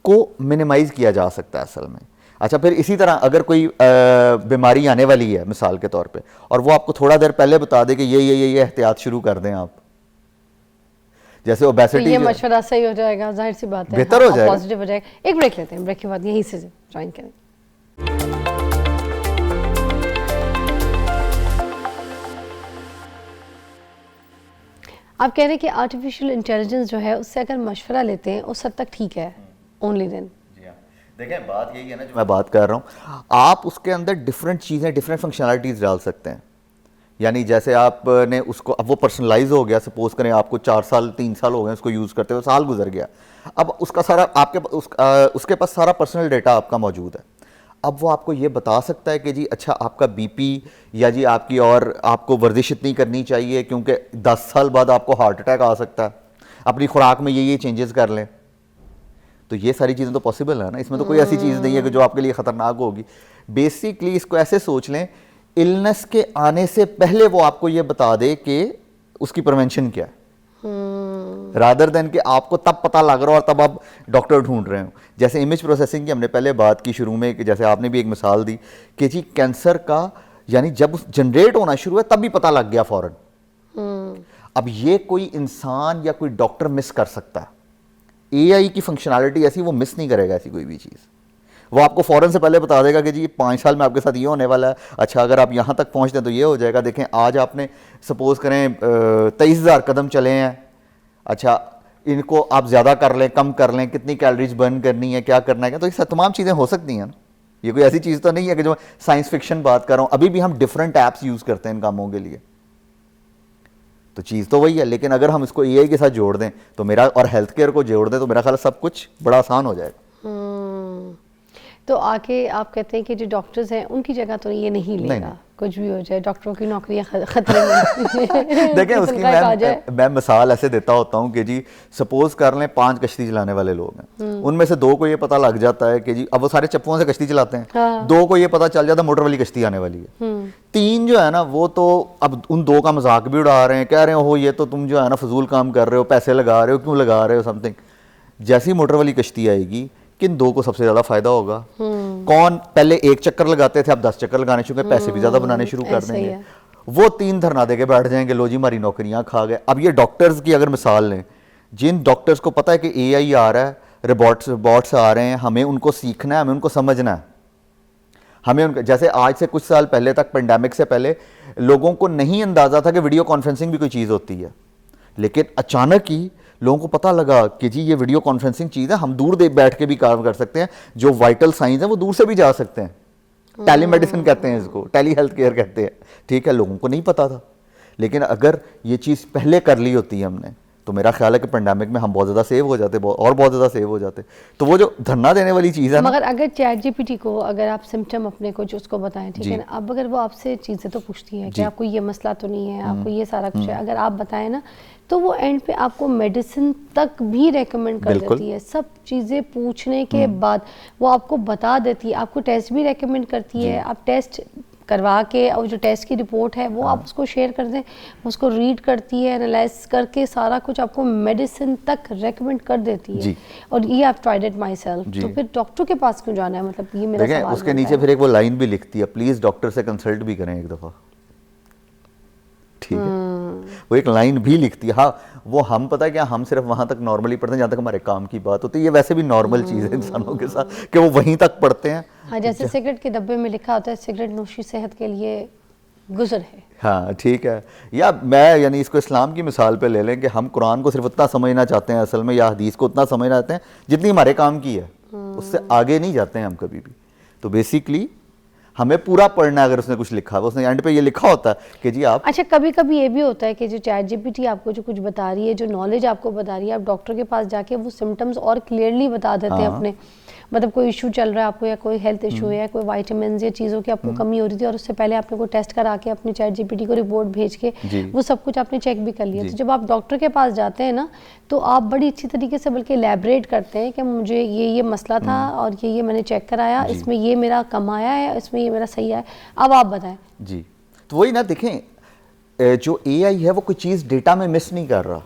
S3: को मिनिमाइज किया जा सकता है असल में। अच्छा, फिर इसी तरह अगर कोई बीमारी आने वाली है मिसाल के तौर पे, और वो आपको थोड़ा देर पहले बता दे कि ये एहतियात शुरू कर दें आप, जैसे ओबेसिटी,
S1: तो ये मशवरा सही हो जाएगा, जाहिर सी बात है,
S3: बेहतर हो जाएगा,
S1: पॉजिटिव हो जाएगा। एक ब्रेक लेते हैं, ब्रेक के बाद यहीं से ज्वाइन करें। आप कह रहे हैं कि आर्टिफिशियल इंटेलिजेंस जो है उससे अगर मशवरा लेते हैं उस हद तक ठीक है, ओनली देन।
S3: देखें बात यही है ना जो मैं बात कर रहा हूँ, आप उसके अंदर डिफरेंट चीज़ें, डिफरेंट फंक्शनलिटीज़ डाल सकते हैं। यानी जैसे आपने उसको, अब वो पर्सनलाइज हो गया, सपोज करें आपको 4 साल 3 साल हो गए उसको यूज़ करते हुए, साल गुजर गया, अब उसका सारा उसके पास सारा पर्सनल डेटा आपका मौजूद है। अब वो आपको ये बता सकता है कि जी अच्छा आपका बीपी, या जी आपकी, और आपको वर्जिश इतनी करनी चाहिए क्योंकि 10 साल बाद आपको हार्ट अटैक आ सकता है, अपनी खुराक में ये चेंजेस कर लें। तो ये सारी चीज़ें तो पॉसिबल है ना, इसमें तो कोई ऐसी चीज़ नहीं है कि जो आपके लिए ख़तरनाक होगी। बेसिकली इसको ऐसे सोच लें, इलनेस के आने से पहले वो आपको ये बता दे कि उसकी प्रिवेंशन क्या है, रादर देन कि आपको तब पता लग रहा हो और तब आप डॉक्टर ढूंढ रहे हो। जैसे इमेज प्रोसेसिंग की हमने पहले बात की शुरू में, कि जैसे आपने भी एक मिसाल दी कि जी कैंसर का, यानी जब जनरेट होना शुरू है तब भी पता लग गया फौरन। अब ये कोई इंसान या कोई डॉक्टर मिस कर सकता है, एआई की फंक्शनैलिटी ऐसी, वो मिस नहीं करेगा ऐसी कोई भी चीज़, वो आपको फ़ौरन से पहले बता देगा कि जी 5 साल में आपके साथ ये होने वाला है, अच्छा अगर आप यहाँ तक पहुँचते हैं तो ये हो जाएगा। देखें आज आपने सपोज़ करें 23,000 कदम चले हैं, अच्छा इनको आप ज़्यादा कर लें, कम कर लें, कितनी कैलोरीज बर्न करनी है, क्या करना है, तो ये तमाम चीज़ें हो सकती हैं ना। ये कोई ऐसी चीज़ तो नहीं है कि जो साइंस फिक्शन बात कर रहा हूँ, अभी भी हम डिफरेंट ऐप्स यूज़ करते हैं इन कामों के लिए, तो चीज़ तो वही है। लेकिन अगर हम इसको एआई के साथ जोड़ दें तो मेरा, और हेल्थ केयर को जोड़ दें, तो मेरा ख्याल सब कुछ बड़ा आसान हो जाएगा।
S1: तो आके आप कहते हैं कि जो डॉक्टर्स हैं उनकी जगह तो ये नहीं लेगा, नहीं। कुछ भी हो जाए, डॉक्टरों की नौकरियां खतरे में।
S3: देखें उसकी मैं मिसाल ऐसे देता होता हूँ कि जी सपोज कर लें 5 कश्ती चलाने वाले लोग हैं, उनमें से 2 को ये पता लग जाता है कि जी, अब वो सारे चप्पुओं से कश्ती चलाते हैं, हाँ। 2 को ये पता चल जाता है मोटर वाली कश्ती आने वाली है, 3 जो है ना वो तो अब उन 2 का मजाक भी उड़ा रहे हैं, कह रहे हो ये तो तुम जो है ना फजूल काम कर रहे हो, पैसे लगा रहे हो, क्यों लगा रहे हो समथिंग। जैसी मोटर वाली कश्ती आएगी, किन 2 को सबसे ज्यादा फायदा होगा? कौन पहले 1 चक्कर लगाते थे, अब 10 चक्कर लगाने शुरू, पैसे भी ज्यादा बनाने शुरू कर देंगे। वो 3 धरना देके बैठ जाएंगे, लो जी हमारी नौकरियां खा गए। अब ये डॉक्टर्स की अगर मिसाल लें, जिन डॉक्टर्स को पता है कि एआई आ रहा है, रोबोट्स आ रहे हैं, हमें उनको सीखना है, हमें उनको समझना है, हमें उनका, जैसे आज से कुछ साल पहले तक, पेंडेमिक से पहले लोगों को नहीं अंदाजा था कि वीडियो कॉन्फ्रेंसिंग भी कोई चीज़ होती है, लेकिन अचानक ही लोगों को पता लगा कि जी ये वीडियो कॉन्फ्रेंसिंग चीज़ है, हम दूर बैठ के भी काम कर सकते हैं, जो वाइटल साइंस है वो दूर से भी जा सकते हैं। टेली मेडिसिन कहते हैं इसको, टेली हेल्थ केयर कहते हैं, ठीक है, लोगों को नहीं पता था। लेकिन अगर ये चीज़ पहले कर ली होती है हमने, तो मेरा ख्याल है कि पेंडेमिक में हम बहुत ज़्यादा सेव हो जाते, और बहुत ज़्यादा सेव हो जाते। तो वो जो धरना देने वाली चीज़ है,
S1: मगर अगर चैट जीपीटी को अगर आप सिम्टम अपने को जो उसको बताएं, ठीक है ना, अब अगर वो आपसे चीज़ें तो पूछती है कि आपको ये मसला तो नहीं है, आपको ये सारा कुछ है, अगर आप बताएं ना, तो वो एंड पे आपको मेडिसिन तक भी रेकमेंड कर देती है। सब चीज़ें पूछने के बाद वो आपको बता देती है, आपको टेस्ट भी रेकमेंड करती है, आप टेस्ट करवा के और जो टेस्ट की रिपोर्ट है वो आप उसको शेयर कर दें, उसको रीड करती है, एनालाइज करके सारा कुछ आपको मेडिसिन तक रेकमेंड कर देती है। और ये आप ट्राइड इट माई सेल्फ, तो फिर डॉक्टर के पास क्यों जाना है? मतलब ये मेरा सवाल
S3: उसके नीचे फिर एक वो लाइन भी लिखती है, प्लीज डॉक्टर से कंसल्ट भी करें एक दफा, ठीक है। वो एक लाइन भी लिखती है। हाँ, वो हम पता है क्या, हम सिर्फ वहां तक नॉर्मली पढ़ते हैं जहाँ तक हमारे काम की बात होती है। ये वैसे भी नॉर्मल चीज़ है इंसानों के साथ कि वो वहीं तक पढ़ते हैं।
S1: हाँ, जैसे सिगरेट के डब्बे में लिखा होता है सिगरेट नोशी सेहत के लिए गुजर है।
S3: हाँ ठीक है। या मैं यानी इसको इस्लाम की मिसाल पे ले लें कि हम कुरान को सिर्फ उतना समझना चाहते हैं असल में, या हदीस को उतना समझना चाहते हैं जितनी हमारे काम की है, उससे आगे नहीं जाते हैं हम कभी भी। तो बेसिकली हमें पूरा पढ़ना है। अगर उसने कुछ लिखा है, उसने एंड पे ये लिखा होता है कि जी आप,
S1: अच्छा कभी कभी ये भी होता है कि जो चैट जीपीटी आपको जो कुछ बता रही है, जो नॉलेज आपको बता रही है, आप डॉक्टर के पास जाके वो सिम्टम्स और क्लियरली बता देते हैं अपने, मतलब कोई इशू चल रहा है आपको, या कोई हेल्थ इशू है, कोई विटामिन या चीज़ों की आपको कमी हो रही थी, और उससे पहले आपने कोई टेस्ट करा के अपने चैट जीपीटी को रिपोर्ट भेज के वो सब कुछ आपने चेक भी कर लिया। तो जब आप डॉक्टर के पास जाते हैं ना, तो आप बड़ी अच्छी तरीके से बल्कि एलैबोरेट करते हैं कि मुझे ये मसला था और ये मैंने चेक कराया, इसमें ये मेरा कम आया है, इसमें ये मेरा सही है, अब आप बताएं।
S3: जी तो वही ना, देखें जो एआई है वो कोई चीज़ डेटा में मिस नहीं कर रहा,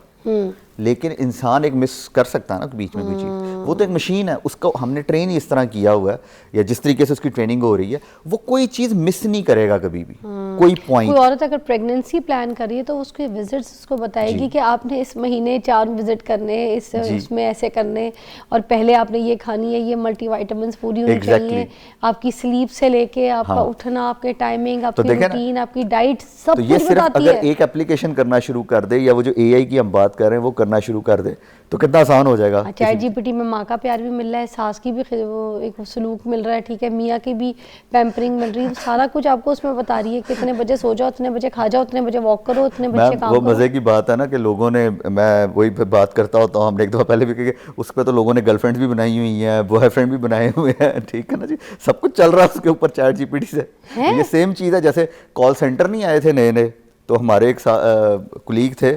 S3: लेकिन इंसान एक मिस कर सकता है ना बीच में कोई चीज़। वो तो एक मशीन है, उसको हमने ट्रेन ही इस तरह किया हुआ है, या जिस तरीके से उसकी ट्रेनिंग हो रही है, वो कोई चीज़ मिस नहीं करेगा कभी भी, कोई पॉइंट।
S1: कोई औरत अगर प्रेगनेंसी प्लान कर रही है तो उसके विजिट्स उसको बताएगी कि आपने इस महीने 4 विजिट करने, इसमें ऐसे करने, और पहले आपने ये खानी है, ये मल्टीविटामिन्स पूरी होनी चाहिए, आपकी स्लीप से लेके आपका उठना, आपके टाइमिंग, आपकी रूटीन, आपकी डाइट, सब कुछ बताती है।
S3: ये सिर्फ अगर एक एप्लीकेशन करना शुरू कर दे, या वो जो एआई की हम बात कर रहे हैं वो करना शुरू कर दे, तो कितना आसान हो जाएगा।
S1: चैट जीपीटी में माँ का प्यार भी मिल रहा है, सास की भी वो एक सलूक मिल रहा है, ठीक है, मियाँ की भी पैम्परिंग मिल रही है, सारा कुछ आपको उसमें बता रही है कि इतने बजे सो जाओ, इतने बजे खा जाओ, इतने बजे वॉक करो, इतने बजे काम
S3: वो
S1: करो।
S3: मजे की बात है ना कि लोगों ने, मैं वही बात करता होता हूँ, हमने एक दफा पहले भी कहा, उस पर तो लोगों ने गर्लफ्रेंड भी बनाई हुई है, बॉयफ्रेंड भी बनाए हुए हैं, ठीक है ना जी, सब कुछ चल रहा है उसके ऊपर चैट जीपीटी से। ये सेम चीज़ है, जैसे कॉल सेंटर नहीं आए थे नए नए, तो हमारे एक कुलीग थे,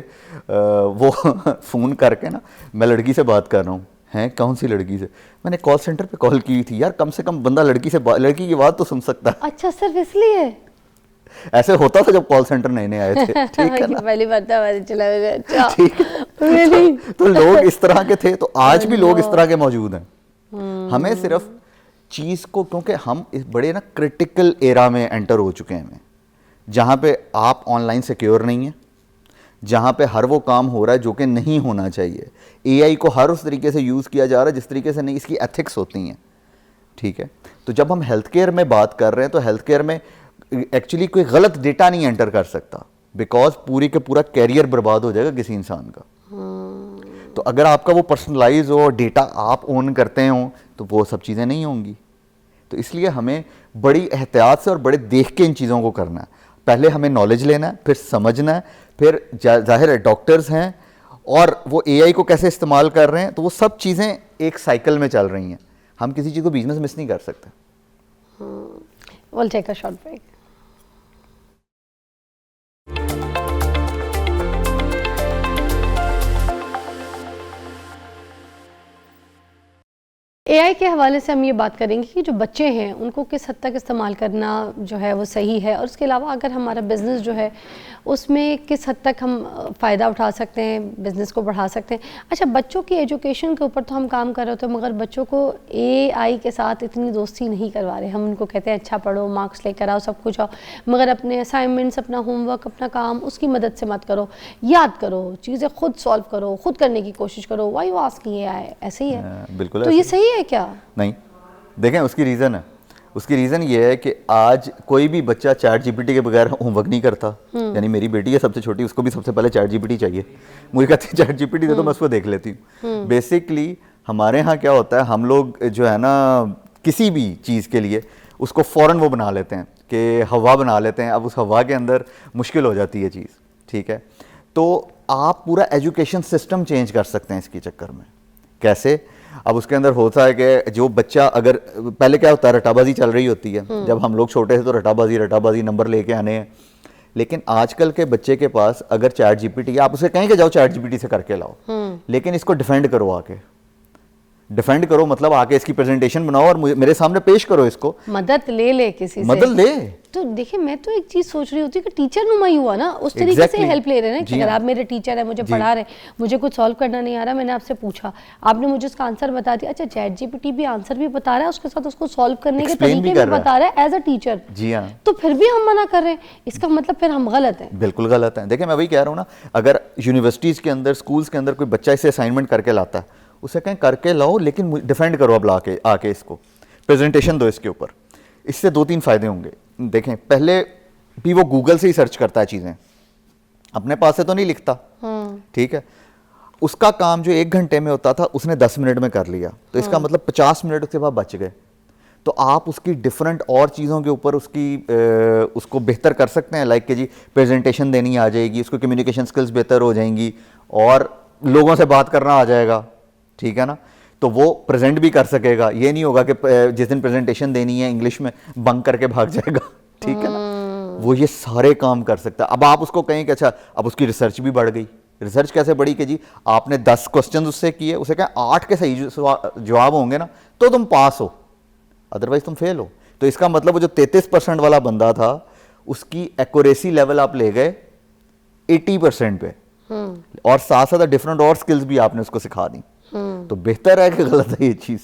S3: वो फ़ोन करके ना, मैं लड़की से बात कर रहा हूँ, हैं कौन सी लड़की से, मैंने कॉल सेंटर पे कॉल की थी यार, कम से कम बंदा लड़की की आवाज़ तो सुन सकता है।
S1: अच्छा सिर्फ इसलिए
S3: ऐसे होता था जब कॉल सेंटर नए नए आए थे, ठीक है ना,
S1: पहली बार चला
S3: ठीक है। तो लोग इस तरह के थे, तो आज भी लोग इस तरह के मौजूद हैं। हमें सिर्फ चीज़ को, क्योंकि हम इस बड़े ना क्रिटिकल एरा में एंटर हो चुके हैं, जहाँ पे आप ऑनलाइन सिक्योर नहीं है, जहाँ पे हर वो काम हो रहा है जो कि नहीं होना चाहिए, एआई को हर उस तरीके से यूज़ किया जा रहा है जिस तरीके से नहीं इसकी एथिक्स होती हैं, ठीक है। तो जब हम हेल्थ केयर में बात कर रहे हैं, तो हेल्थ केयर में एक्चुअली कोई गलत डेटा नहीं एंटर कर सकता, बिकॉज पूरी का पूरा कैरियर बर्बाद हो जाएगा किसी इंसान का। तो अगर आपका वो पर्सनलाइज हो, डेटा आप ओन करते हो, तो वो सब चीज़ें नहीं होंगी। तो इसलिए हमें बड़ी एहतियात से और बड़े देख के इन चीज़ों को करना है। पहले हमें नॉलेज लेना है, फिर समझना है, फिर जाहिर है डॉक्टर्स हैं और वो एआई को कैसे इस्तेमाल कर रहे हैं, तो वो सब चीज़ें एक साइकिल में चल रही हैं। हम किसी चीज़ को बिजनेस मिस नहीं कर सकते।
S1: We'll take a short break. AI के हवाले से हम ये बात करेंगे कि जो बच्चे हैं उनको किस हद तक इस्तेमाल करना जो है वो सही है, और उसके अलावा अगर हमारा बिज़नेस जो है उसमें किस हद तक हम फ़ायदा उठा सकते हैं, बिज़नेस को बढ़ा सकते हैं। अच्छा, बच्चों की एजुकेशन के ऊपर तो हम काम कर रहे होते हैं, मगर बच्चों को एआई के साथ इतनी दोस्ती नहीं करवा रहे। हम उनको कहते हैं अच्छा पढ़ो, मार्क्स लेकर आओ, सब कुछ आओ, मगर अपने असाइनमेंट्स, अपना होमवर्क, अपना काम उसकी मदद से मत करो, याद करो, चीज़ें खुद सॉल्व करो, खुद करने की कोशिश करो। वाई आस्किंग एआई, ऐसे ही है।
S3: बिल्कुल।
S1: तो ये सही है क्या?
S3: नहीं, देखें उसकी रीज़न है। उसकी रीज़न ये है कि आज कोई भी बच्चा चैट जीपीटी के बगैर होमवर्क नहीं करता। यानी मेरी बेटी है सबसे छोटी, उसको भी सबसे पहले चैट जीपीटी चाहिए। मुझे कहती है चैट जीपीटी दे दो, मैं उसको देख लेती हूँ। बेसिकली हमारे यहाँ क्या होता है, हम लोग जो है ना किसी भी चीज़ के लिए उसको फ़ौरन वो बना लेते हैं कि हवा बना लेते हैं। अब उस हवा के अंदर मुश्किल हो जाती है चीज़, ठीक है। तो आप पूरा एजुकेशन सिस्टम चेंज कर सकते हैं इसके चक्कर में। कैसे? अब उसके अंदर होता है कि जो बच्चा, अगर पहले क्या होता है, रटाबाजी चल रही होती है। जब हम लोग छोटे थे तो रटाबाजी नंबर लेके आने हैं। लेकिन आजकल के बच्चे के पास अगर चैट जीपीटी, आप उसे कहें कि जाओ चैट जीपीटी से करके लाओ, लेकिन इसको डिफेंड करो आके, डिफेंड करो, मतलब आके इसकी प्रेजेंटेशन बनाओ और मेरे सामने पेश करो इसको,
S1: मदद ले किसी से,
S3: मदद ले।
S1: तो देखिए मैं तो एक चीज सोच रही होती है कि टीचर नुमा ही हुआ ना, उस तरीके से हेल्प ले रहे हैं कि अगर आप मेरे टीचर हैं, मुझे पढ़ा रहे हैं, मुझे कुछ सॉल्व करना नहीं आ रहा, मैंने आपसे पूछा, आपने मुझे उसका आंसर बता दिया, अच्छा चैट जीपीटी भी आंसर भी बता रहा है, उसके साथ उसको सॉल्व करने के तरीके भी बता रहा है एज अ टीचर,
S3: जी हाँ,
S1: तो फिर भी हम मना कर रहे हैं, इसका मतलब फिर हम गलत हैं।
S3: बिल्कुल गलत है। देखिए मैं वही कह रहा हूँ ना, अगर यूनिवर्सिटीज के अंदर, स्कूल्स के अंदर कोई बच्चा इसे असाइनमेंट करके लाता है, उसे कहें करके लाओ, लेकिन डिफेंड करो अब आके इसको प्रेजेंटेशन दो इसके ऊपर। इससे 2-3 फायदे होंगे। देखें, पहले भी वो गूगल से ही सर्च करता है चीज़ें, अपने पास से तो नहीं लिखता, ठीक है। उसका काम जो 1 घंटे में होता था उसने 10 मिनट में कर लिया, तो इसका मतलब 50 मिनट उसके बाद बच गए। तो आप उसकी डिफरेंट और चीज़ों के ऊपर उसको बेहतर कर सकते हैं, लाइक कि जी प्रेजेंटेशन देनी आ जाएगी, उसको कम्युनिकेशन स्किल्स बेहतर हो जाएंगी और लोगों से बात करना आ जाएगा, ठीक है ना। तो वो प्रेजेंट भी कर सकेगा, ये नहीं होगा कि जिस दिन प्रेजेंटेशन देनी है इंग्लिश में बंक करके भाग जाएगा, ठीक है ना। वो ये सारे काम कर सकता है। अब आप उसको कहें कि अच्छा, अब उसकी रिसर्च भी बढ़ गई। रिसर्च कैसे बढ़ी कि जी आपने 10 क्वेश्चन उससे किए, उसे कहें 8 के सही जवाब होंगे ना तो तुम पास हो, अदरवाइज तुम फेल हो। तो इसका मतलब वो जो 33% वाला बंदा था उसकी एक्यूरेसी लेवल आप ले गए 80% पे, और साथ साथ डिफरेंट और स्किल्स भी आपने उसको सिखा दी। तो बेहतर है कि गलत है ये चीज?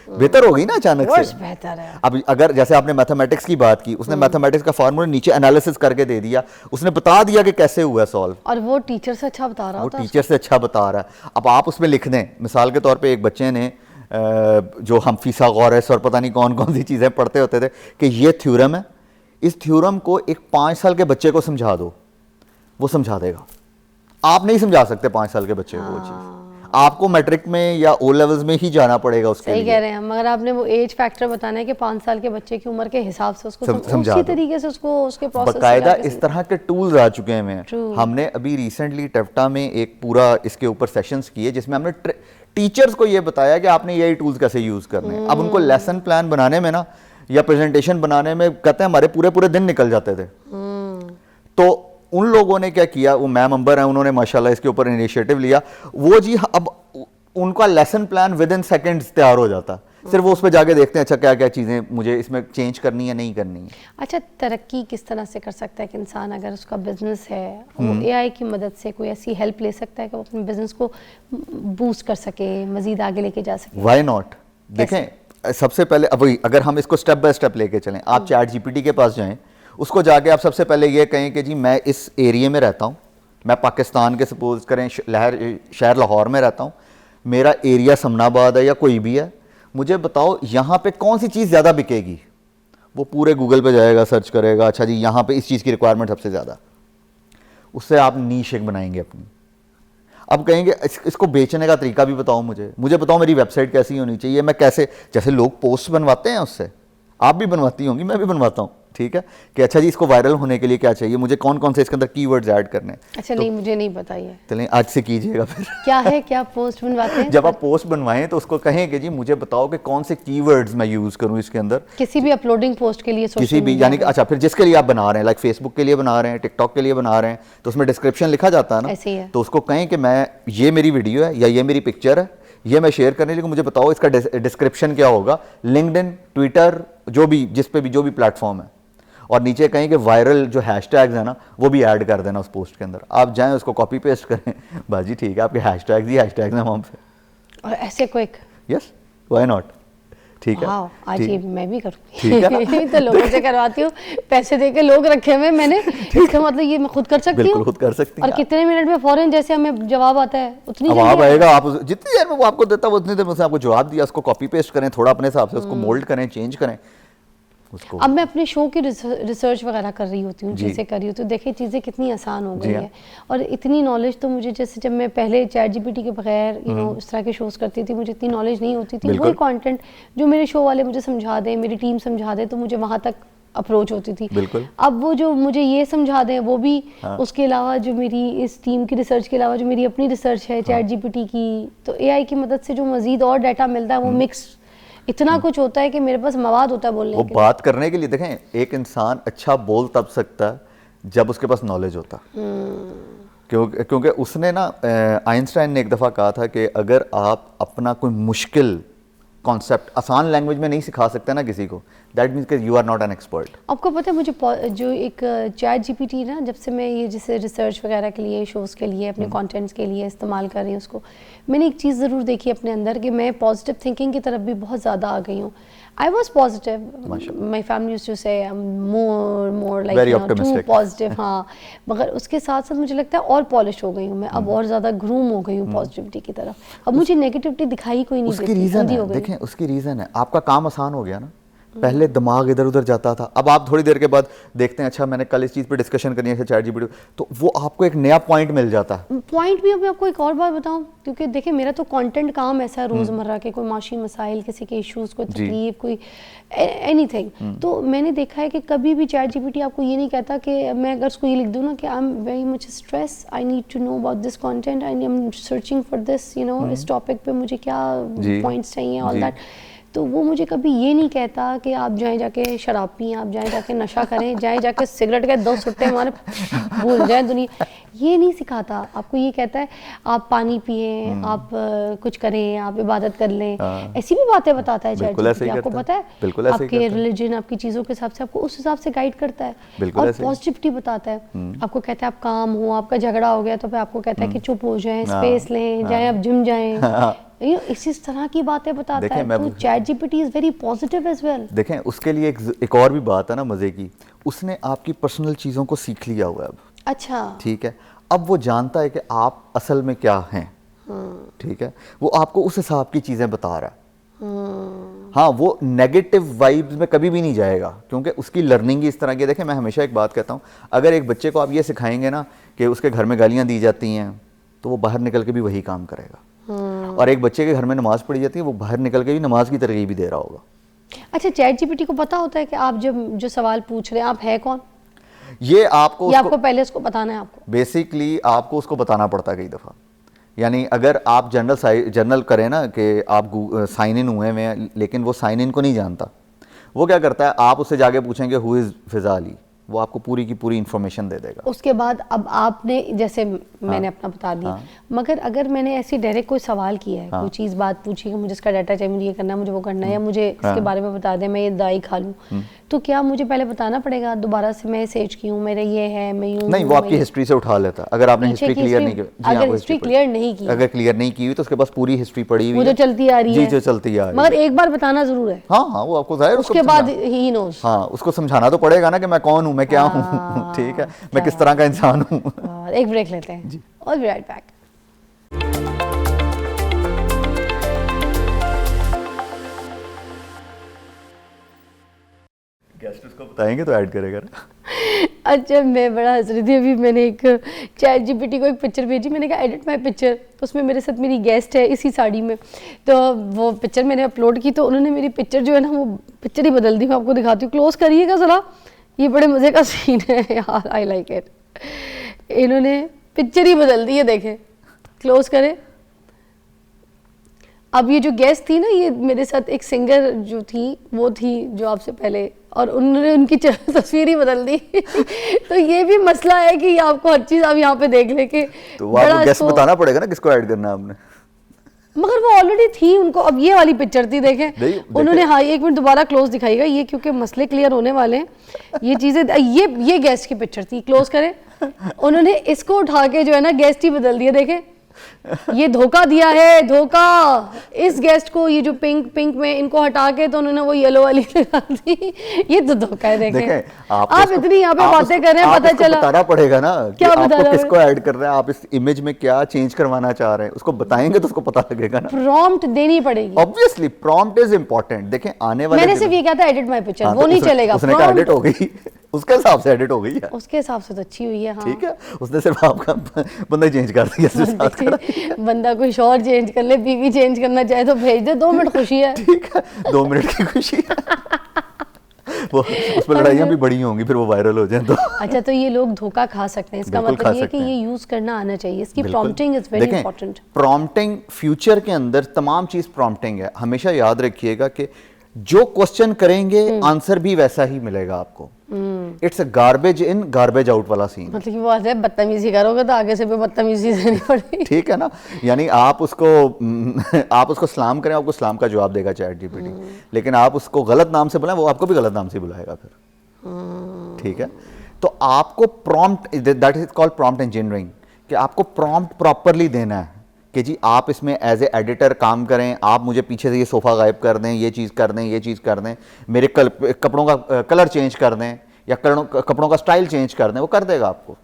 S3: बेहतर होगी ना अचानक से,
S1: बेहतर है।
S3: अब अगर जैसे आपने मैथमेटिक्स की बात की, उसने मैथमेटिक्स का फार्मूला नीचे एनालिसिस करके दे दिया, उसने बता दिया कि कैसे हुआ सॉल्व,
S1: और वो टीचर से अच्छा बता रहा होता है,
S3: वो टीचर से अच्छा बता रहा है। अब आप उसमें लिख दें, मिसाल के तौर पे एक बच्चे ने जो हम फिसागोरस और पता नहीं कौन कौन सी चीजें पढ़ते होते थे कि ये थ्योरम है, इस थ्योरम को एक 5 साल के बच्चे को समझा दो, वो समझा देगा। आप नहीं समझा सकते 5 साल के बच्चे को वो चीज, आपको मैट्रिक में या ओ लेवल्स में ही जाना पड़ेगा उसके लिए।
S1: सही कह रहे हैं, मगर आपने वो एज फैक्टर बताना है कि 5 साल के बच्चे की उम्र के हिसाब से उसको उसी तरीके से उसको उसके प्रोसेस
S3: बाकायदा इस तरह के टूल्स आ चुके हैं। हमने अभी रिसेंटली टेफ्टा में एक पूरा इसके ऊपर सेशंस किए जिसमें हमने टीचर्स को ये बताया कि आपने यही टूल्स कैसे यूज करने हैं। अब उनको लेसन प्लान बनाने में ना या प्रेजेंटेशन बनाने में कहते हैं हमारे पूरे पूरे दिन निकल जाते थे। तो उन लोगों ने क्या किया, वो मैम अंबर हैं, उन्होंने माशाल्लाह इसके ऊपर इनिशिएटिव लिया। वो जी अब उनका lesson plan with in seconds तैयार हो जाता, सिर्फ वो उस पर जाके देखते हैं अच्छा क्या क्या चीज़ें मुझे इसमें चेंज करनी है नहीं करनी है।
S1: अच्छा, तरक्की किस तरह से कर सकता है कि इंसान अगर उसका बिजनेस है वो एआई की मदद से कोई ऐसी हेल्प ले सकता है कि वो अपने बिजनेस को बूस्ट कर सके, मजीद आगे लेके जा सके?
S3: Why not. देखें, सबसे पहले अब अगर हम इसको स्टेप बाय स्टेप लेके चलें, आप चैट जीपीटी के पास जाएं, उसको जाके आप सबसे पहले ये कहें कि जी मैं इस एरिया में रहता हूँ, मैं पाकिस्तान के सपोज करें शहर लाहौर में रहता हूँ, मेरा एरिया समनाबाद है या कोई भी है, मुझे बताओ यहाँ पे कौन सी चीज़ ज़्यादा बिकेगी। वो पूरे गूगल पे जाएगा, सर्च करेगा, अच्छा जी यहाँ पे इस चीज़ की रिक्वायरमेंट सबसे ज़्यादा, उससे आप नीश एक बनाएंगे अपनी। अब कहेंगे इसको बेचने का तरीका भी बताओ, मुझे बताओ मेरी वेबसाइट कैसी होनी चाहिए, मैं कैसे, जैसे लोग पोस्ट बनवाते हैं उससे, आप भी बनवाती होंगी, मैं भी बनवाता हूँ, ठीक है, कि अच्छा जी इसको वायरल होने के लिए क्या चाहिए, मुझे कौन कौन से इसके अंदर कीवर्ड्स ऐड करने हैं।
S1: अच्छा तो, नहीं मुझे नहीं बताइए,
S3: चलें आज से कीजिएगा फिर।
S1: क्या है, क्या पोस्ट बनवाते हैं?
S3: जब आप पोस्ट बनवाएं तो उसको कहें कि जी मुझे बताओ कि कौन से कीवर्ड्स मैं यूज करूं इसके अंदर,
S1: किसी भी अपलोडिंग पोस्ट के लिए,
S3: किसी भी, यानी कि अच्छा फिर जिसके लिए आप बना रहे हैं, लाइक फेसबुक के लिए बना रहे हैं, टिकटॉक के लिए बना रहे हैं, तो उसमें डिस्क्रिप्शन लिखा जाता है ना,
S1: ऐसे ही है।
S3: तो उसको कहें कि मैं ये मेरी वीडियो है या ये मेरी पिक्चर है, ये मैं शेयर करने लगी, मुझे बताओ इसका डिस्क्रिप्शन क्या होगा, लिंक्डइन, ट्विटर, जो भी जिस पे भी जो भी प्लेटफॉर्म है, और नीचे कहें कि वायरल जो हैशटैग्स है ना वो भी ऐड कर देना उस पोस्ट के अंदर। आप जाएं उसको कॉपी पेस्ट करें, बाजी ठीक है, आपके हैशटैग्स ही हैशटैग्स हैं वहाँ पे,
S1: और ऐसे क्विक,
S3: यस व्हाई नॉट, ठीक है।
S1: आज ये मैं भी करूँगी,
S3: ठीक है
S1: तो लोगों से करवाती हूँ, पैसे दे के लोग रखे हुए मैंने, इसका मतलब ये मैं खुद कर सकती हूँ,
S3: बिल्कुल खुद कर सकती हैं।
S1: और कितने मिनट में फौरन जैसे हमें जवाब आता है उतनी
S3: जवाब आएगा, आप जितनी देर में वो आपको देता है वो उतनी देर में उसने आपको जवाब दिया, उसको कॉपी पेस्ट करें, थोड़ा अपने हिसाब से उसको मोल्ड करें, चेंज करें उसको।
S1: अब मैं अपने शो की रिसर्च वगैरह कर रही होती हूँ, चीज़ें कर रही होती हूँ, देखिए चीज़ें कितनी आसान हो गई है, और इतनी नॉलेज तो मुझे, जैसे जब मैं पहले चैट जीपीटी के बगैर इस तरह के शोज़ करती थी, मुझे इतनी नॉलेज नहीं होती थी। वही कंटेंट जो मेरे शो वाले मुझे समझा दें, मेरी टीम समझा दे, तो मुझे वहाँ तक अप्रोच होती थी। अब वो जो मुझे ये समझा दें वो भी, उसके अलावा जो मेरी इस टीम की रिसर्च के अलावा जो मेरी अपनी रिसर्च है चैट जीपीटी की, तो एआई की मदद से जो मज़ीद और डाटा मिलता है वो मिक्स इतना कुछ होता है कि मेरे पास मवाद होता है बोलने
S3: वो बात करने के लिए। देखें, एक इंसान अच्छा बोल तब सकता है जब उसके पास नॉलेज होता, क्योंकि उसने ना आइंस्टाइन ने एक दफ़ा कहा था कि अगर आप अपना कोई मुश्किल कॉन्सेप्ट आसान लैंग्वेज में नहीं सिखा सकते ना किसी को, दैट मीन्स कि you are not an expert.
S1: आपको पता है मुझे जो एक चैट जीपीटी ना, जब से मैं ये जैसे रिसर्च वगैरह के लिए, शोज़ के लिए, अपने कंटेंट्स के लिए इस्तेमाल कर रही हूँ उसको, मैंने एक चीज़ ज़रूर देखी अपने अंदर कि मैं पॉजिटिव थिंकिंग की तरफ भी बहुत ज़्यादा आ गई हूँ। I was positive, my family used to say more like to positive, हाँ, मगर उसके साथ साथ मुझे लगता है और पॉलिश हो गई हूँ मैं, अब और ज़्यादा ग्रूम हो गई हूँ पॉजिटिविटी की तरफ। अब मुझे नेगेटिविटी दिखाई कोई नहीं
S3: उसकी रीज़न है, देखें उसकी रीज़न है, आपका काम आसान हो गया ना, पहले दिमाग इधर उधर जाता था, अब आप थोड़ी देर के बाद देखते हैं अच्छा मैंने कल इस चीज़ पे डिस्कशन करनी है चैट जीपीटी, तो वो आपको एक नया पॉइंट मिल जाता है।
S1: पॉइंट भी अभी आपको एक और बात बताऊं, क्योंकि देखिए मेरा तो कंटेंट काम ऐसा है रोज़मर्रा के, कोई माशी मसाइल, किसी के इश्यूज़, कोई तकलीफ, कोई एनीथिंग, तो मैंने देखा है कि कभी भी चैट जीपीटी आपको ये नहीं कहता कि मैं अगर उसको ये लिख दूँ ना कि I am very much stress, I need to know about this content, I am searching for this, you know, इस टॉपिक पे मुझे क्या पॉइंट्स चाहिए, ऑल दैट, तो वो मुझे कभी ये नहीं कहता कि आप जाएं जाके शराब पिएं, आप जाएं जाके नशा करें, जाएं जाके सिगरेट के 2 सुट्टे मारे भूल जाएं दुनिया, ये नहीं सिखाता। आपको ये कहता है आप पानी पिए, आप कुछ करें, आप इबादत कर लें, ऐसी भी बातें बताता है चैट जीपीटी, आपको पता है, आपके रिलीजन, आपकी चीज़ों के हिसाब से आपको उस हिसाब से गाइड करता है और पॉजिटिविटी बताता है। आपको कहता है आप काम हो, आपका झगड़ा हो गया तो फिर आपको कहता है कि चुप हो जाएं, स्पेस लें, जाएं आप जिम जाएं, इसी तरह की बातें बताता है। तो ChatGPT is very positive as well.
S3: देखें उसके लिए एक और भी बात है ना मजे की, उसने आपकी पर्सनल चीज़ों को सीख लिया हुआ है अब।
S1: अच्छा,
S3: ठीक है, अब वो जानता है कि आप असल में क्या हैं, ठीक है, वो आपको उस हिसाब की चीज़ें बता रहा है। हाँ, वो नेगेटिव वाइब्स में कभी भी नहीं जाएगा, क्योंकि उसकी लर्निंग ही इस तरह की। देखें मैं हमेशा एक बात कहता हूँ, अगर एक बच्चे को आप ये सिखाएंगे ना कि उसके घर में गालियाँ दी जाती हैं, तो वो बाहर निकल के भी वही काम करेगा। और एक बच्चे के घर में नमाज पढ़ी जाती है, वो बाहर निकल के भी नमाज की तरकीब भी दे रहा होगा।
S1: अच्छा, चैट जीपीटी को पता होता है कि आप जब जो सवाल पूछ रहे हैं आप है कौन?
S3: ये आपको
S1: पहले उसको बताना है? आपको बेसिकली
S3: आपको उसको बताना पड़ता है कई दफ़ा। यानी अगर आप जनरल करें ना कि आप साइन इन हुए हैं, लेकिन वो साइन इन को नहीं जानता, वो क्या करता है, आप उससे जाके पूछेंगे हु इज़ फिज़ा अली, वो आपको पूरी की पूरी इन्फॉर्मेशन दे देगा।
S1: उसके बाद अब आपने जैसे मैंने अपना बता दिया, मगर अगर मैंने ऐसी डायरेक्ट कोई सवाल किया है, कोई चीज़ बात पूछी कि मुझे इसका डाटा चाहिए, मुझे ये करना है, मुझे वो करना है, या मुझे इसके बारे में बता दें मैं ये दवाई खा लूँ, तो क्या मुझे पहले बताना पड़ेगा दोबारा से मैं इस एज की हूँ, मेरा ये है, मैं यूँ?
S3: नहीं, वो आपकी हिस्ट्री से उठा लेता है। अगर आपने हिस्ट्री क्लियर नहीं की,
S1: अगर हिस्ट्री क्लियर नहीं की,
S3: अगर क्लियर नहीं की हुई तो उसके पास पूरी हिस्ट्री पड़ी हुई
S1: है, वो जो चलती आ रही है,
S3: जी जो चलती आ रही है,
S1: मगर एक बार बताना जरूर है।
S3: हाँ हाँ, वो आपको जाहिर
S1: उसके बाद ही नोज,
S3: हाँ उसको समझाना तो पड़ेगा ना कि मैं कौन हूँ, मैं क्या हूँ, ठीक है, मैं किस तरह का इंसान हूँ।
S1: एक ब्रेक लेते हैं और बी राइट बैक।
S3: गेस्ट उसको बताएंगे तो ऐड करेगा ना।
S1: अच्छा, मैं बड़ा हंस रही थी अभी, मैंने एक चैट जीपीटी को एक पिक्चर भेजी, मैंने कहा एडिट माय पिक्चर, उसमें मेरे साथ मेरी गेस्ट है इसी साड़ी में, तो वो पिक्चर मैंने अपलोड की तो उन्होंने मेरी पिक्चर जो है ना वो पिक्चर ही बदल दी। मैं आपको दिखाती हूँ, क्लोज करिएगा ज़रा, ये बड़े मज़े का सीन है यार, आई लाइक इट। इन्होंने पिक्चर ही बदल दी है, देखें, क्लोज करें। अब ये जो गेस्ट थी ना, ये मेरे साथ एक सिंगर जो थी वो थी जो आपसे पहले, और उन्होंने उनकी तस्वीर ही बदल दी। तो ये भी मसला है कि आपको हर चीज़ आप यहाँ पे देख ले के,
S3: तो आपको गेस्ट बताना पड़ेगा ना किसको ऐड करना है आपने।
S1: मगर वो ऑलरेडी थी उनको, अब ये वाली पिक्चर थी, देखें उन्होंने, हाँ एक मिनट दोबारा क्लोज दिखाइएगा ये, क्योंकि मसले क्लियर होने वाले हैं, ये चीज़ें, ये गेस्ट की पिक्चर थी, क्लोज करें। उन्होंने इसको उठा के जो है ना गेस्ट ही बदल दिया, देखें, ये धोखा दिया है, धोखा इस गेस्ट को, ये जो पिंक में इनको हटा के तो उन्होंने वो येलो वाली लगा दी, ये तो धोखा है। देखें आप इतनी यहाँ पे बातें कर रहे हैं, पता चला
S3: बताना पड़ेगा ना
S1: क्या
S3: कि आपको किसको ऐड कर रहे हैं, आप इस इमेज में क्या चेंज करवाना चाह रहे हैं, उसको बताएंगे तो उसको पता लगेगा ना।
S1: प्रॉम्प्ट देनी पड़ेगी,
S3: ऑब्वियसली प्रॉम्प्ट इज इंपॉर्टेंट। देखें आने वाले,
S1: मैंने सिर्फ ये कहा था एडिट माय पिक्चर, वो नहीं चलेगा,
S3: उसने कहा एडिट हो गई, उसके हिसाब से एडिट हो गई है,
S1: उसके हिसाब से तो अच्छी हुई है। हाँ
S3: ठीक है, उसने सिर्फ आपका बंदा चेंज कर दिया,
S1: बंदा कुछ और चेंज कर ले, बीवी चेंज करना चाहे तो भेज दे, 2 मिनट खुशी है,
S3: ठीक है, 2 मिनट की खुशी है। वो उस पर लड़ाइयाँ भी बड़ी होंगी, फिर वो वायरल हो जाए तो।
S1: अच्छा, तो ये लोग धोखा खा सकते हैं, इसका मतलब ये है कि ये यूज करना आना चाहिए, इसकी prompting is very important.
S3: Prompting future के अंदर तमाम चीज प्रॉम्प्टिंग है। हमेशा याद रखिएगा कि जो क्वेश्चन करेंगे आंसर भी वैसा ही मिलेगा आपको। It's a garbage in garbage out वाला सीन।
S1: मतलब कि वो आते हैं बदतमीजी करोगे तो आगे से भी बदतमीजी देनी पड़ेगी।
S3: ठीक है ना, यानी आप उसको आप उसको सलाम करें, आपको सलाम का जवाब देगा चैट जीपीटी, लेकिन आप उसको गलत नाम से बुलाएं, वो आपको भी गलत नाम से बुलाएगा फिर। ठीक है, तो आपको prompt, that is called prompt engineering, कि आपको प्रॉम्प्ट प्रॉपरली देना है कि जी आप इसमें एज ए एडिटर काम करें, आप मुझे पीछे से ये सोफ़ा गायब कर दें, ये चीज़ कर दें, ये चीज़ कर दें, मेरे कपड़ों का कलर चेंज कर दें, या कपड़ों का स्टाइल चेंज कर दें, वो कर देगा आपको।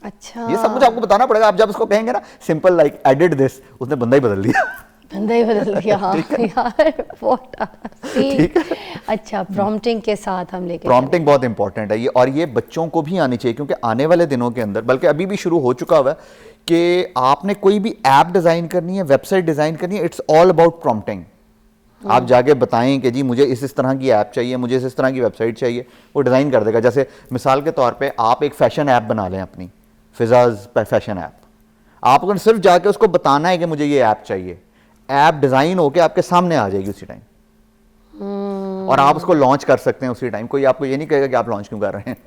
S1: अच्छा,
S3: ये सब कुछ आपको बताना पड़ेगा। आप जब उसको कहेंगे ना सिंपल लाइक एडिट दिस, उसने बंदा ही बदल दिया।
S1: बंदा ही बदल दिया। हाँ यार, what
S3: ठीक है।
S1: अच्छा, प्रॉम्प्टिंग के साथ हम लेके
S3: प्रॉम्प्टिंग बहुत इंपॉर्टेंट है ये, और ये बच्चों को भी आनी चाहिए, क्योंकि आने वाले दिनों के अंदर, बल्कि अभी भी शुरू हो चुका हुआ है, कि आपने कोई भी ऐप डिज़ाइन करनी है, वेबसाइट डिज़ाइन करनी है, इट्स ऑल अबाउट प्रॉम्प्टिंग। आप जाके बताएं कि जी मुझे इस तरह की ऐप चाहिए, मुझे इस तरह की वेबसाइट चाहिए, वो डिज़ाइन कर देगा। जैसे मिसाल के तौर पे आप एक फैशन ऐप बना लें, अपनी फिजाज फैशन ऐप, आपको सिर्फ जाके उसको बताना है कि मुझे ये ऐप चाहिए, ऐप डिज़ाइन होके आपके सामने आ जाएगी उसी टाइम, और आप उसको लॉन्च कर सकते हैं उसी टाइम। कोई आपको ये नहीं कहेगा कि आप लॉन्च क्यों कर रहे हैं,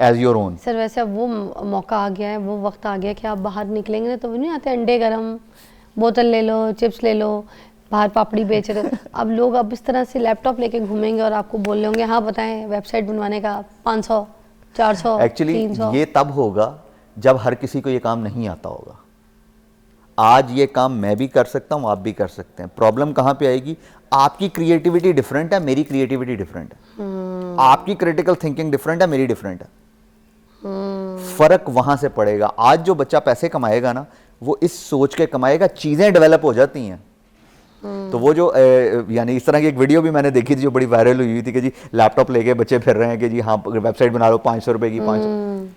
S3: एज योर ओन।
S1: सर वैसे अब वो मौका आ गया है, वो वक्त आ गया कि आप बाहर निकलेंगे ना तो वो नहीं आते अंडे गरम, बोतल ले लो, चिप्स ले लो, बाहर पापड़ी बेच रहे हो। अब लोग अब इस तरह से लैपटॉप लेके घूमेंगे और आपको बोल रहे होंगे हाँ बताएं वेबसाइट बनवाने का 500 400
S3: एक्चुअली
S1: 300।
S3: ये तब होगा जब हर किसी को ये काम नहीं आता होगा। आज ये काम मैं भी कर सकता हूँ, आप भी कर सकते हैं। प्रॉब्लम कहाँ पे आएगी, आपकी क्रिएटिविटी डिफरेंट है, मेरी क्रिएटिविटी डिफरेंट है, आपकी क्रिटिकल थिंकिंग डिफरेंट है, मेरी डिफरेंट है, फर्क वहां से पड़ेगा। आज जो बच्चा पैसे कमाएगा ना, वो इस सोच के कमाएगा, चीजें डेवलप हो जाती हैं। तो वो जो यानी इस तरह की एक वीडियो भी मैंने देखी थी जो बड़ी वायरल हुई थी कि जी लैपटॉप लेके बच्चे फिर रहे हैं कि जी हाँ वेबसाइट बना लो 500 रुपए की 500।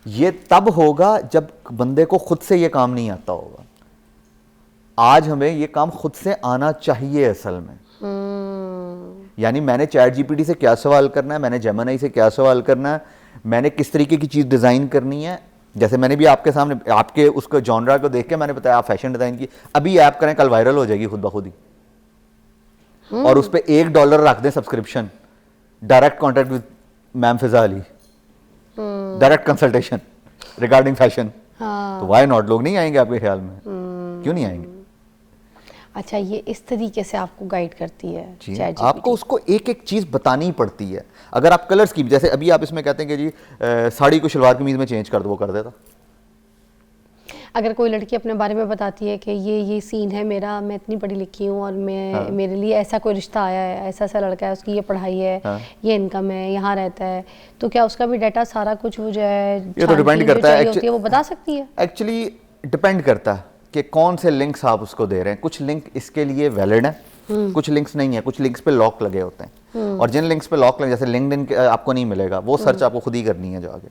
S3: ये तब होगा जब बंदे को खुद से ये काम नहीं आता होगा। आज हमें ये काम खुद से आना चाहिए असल में। यानी मैंने चैट जीपीटी से क्या सवाल करना है, मैंने जेमिनी से क्या सवाल करना है, मैंने किस तरीके की चीज़ डिज़ाइन करनी है। जैसे मैंने भी आपके सामने आपके उसको जॉनरा को देख के मैंने बताया आप फैशन डिज़ाइन की, अभी ऐप करें कल वायरल हो जाएगी खुद ब खुद ही। और उस पर $1 रख दें subscription, direct contact with ma'am Fiza Ali, direct consultation regarding fashion, तो वाई नॉट, लोग नहीं आएंगे आपके ख्याल में? क्यों नहीं आएंगे?
S1: अच्छा, ये इस तरीके से आपको गाइड करती है ChatGPT?
S3: आपको उसको एक एक चीज़ बतानी पड़ती है। अगर आप कलर स्कीम, जैसे अभी आप इसमें कहते हैं कि जी साड़ी को शलवार कमीज में चेंज कर दो, वो कर देता।
S1: अगर कोई लड़की अपने बारे में बताती है कि ये सीन है मेरा, मैं इतनी पढ़ी लिखी हूँ और मैं मेरे लिए ऐसा कोई रिश्ता आया है, ऐसा ऐसा लड़का है, उसकी ये पढ़ाई है, ये इनकम है, यहाँ रहता है, तो क्या उसका भी डाटा सारा कुछ वो जो है
S3: ये तो डिपेंड करता है,
S1: वो बता सकती है?
S3: एक्चुअली डिपेंड करता है कि कौन से लिंक्स आप उसको दे रहे हैं। कुछ लिंक इसके लिए वैलिड है, कुछ लिंक्स नहीं है, कुछ लिंक्स पे लॉक लगे होते हैं, और जिन लिंक्स पे लॉक लगे, जैसे लिंक्डइन आपको नहीं मिलेगा, वो सर्च आपको खुद ही करनी है जाके।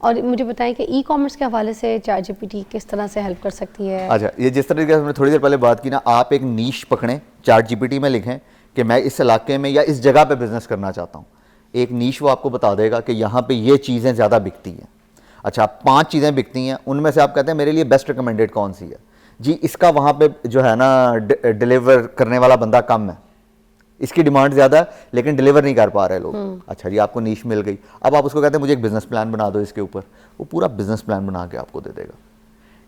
S1: और मुझे बताएं कि ई कॉमर्स के हवाले से ChatGPT किस तरह से हेल्प कर सकती है?
S3: अच्छा, ये जिस तरीके से हमने थोड़ी देर पहले बात की ना, आप एक नीश पकड़ें, ChatGPT में लिखें कि मैं इस इलाके में या इस जगह पे बिजनेस करना चाहता हूँ, एक नीश वो आपको बता देगा कि यहाँ पे ये चीज़ें ज़्यादा बिकती हैं। अच्छा, 5 चीज़ें बिकती हैं, उनमें से आप कहते हैं मेरे लिए बेस्ट रिकमेंडेड कौन सी है जी, इसका वहाँ पे जो है ना डिलीवर करने वाला बंदा कम है, इसकी डिमांड ज़्यादा है लेकिन डिलीवर नहीं कर पा रहे लोग। अच्छा जी, आपको नीश मिल गई। अब आप उसको कहते हैं मुझे एक बिजनेस प्लान बना दो इसके ऊपर, वो पूरा बिजनेस प्लान बना के आपको दे देगा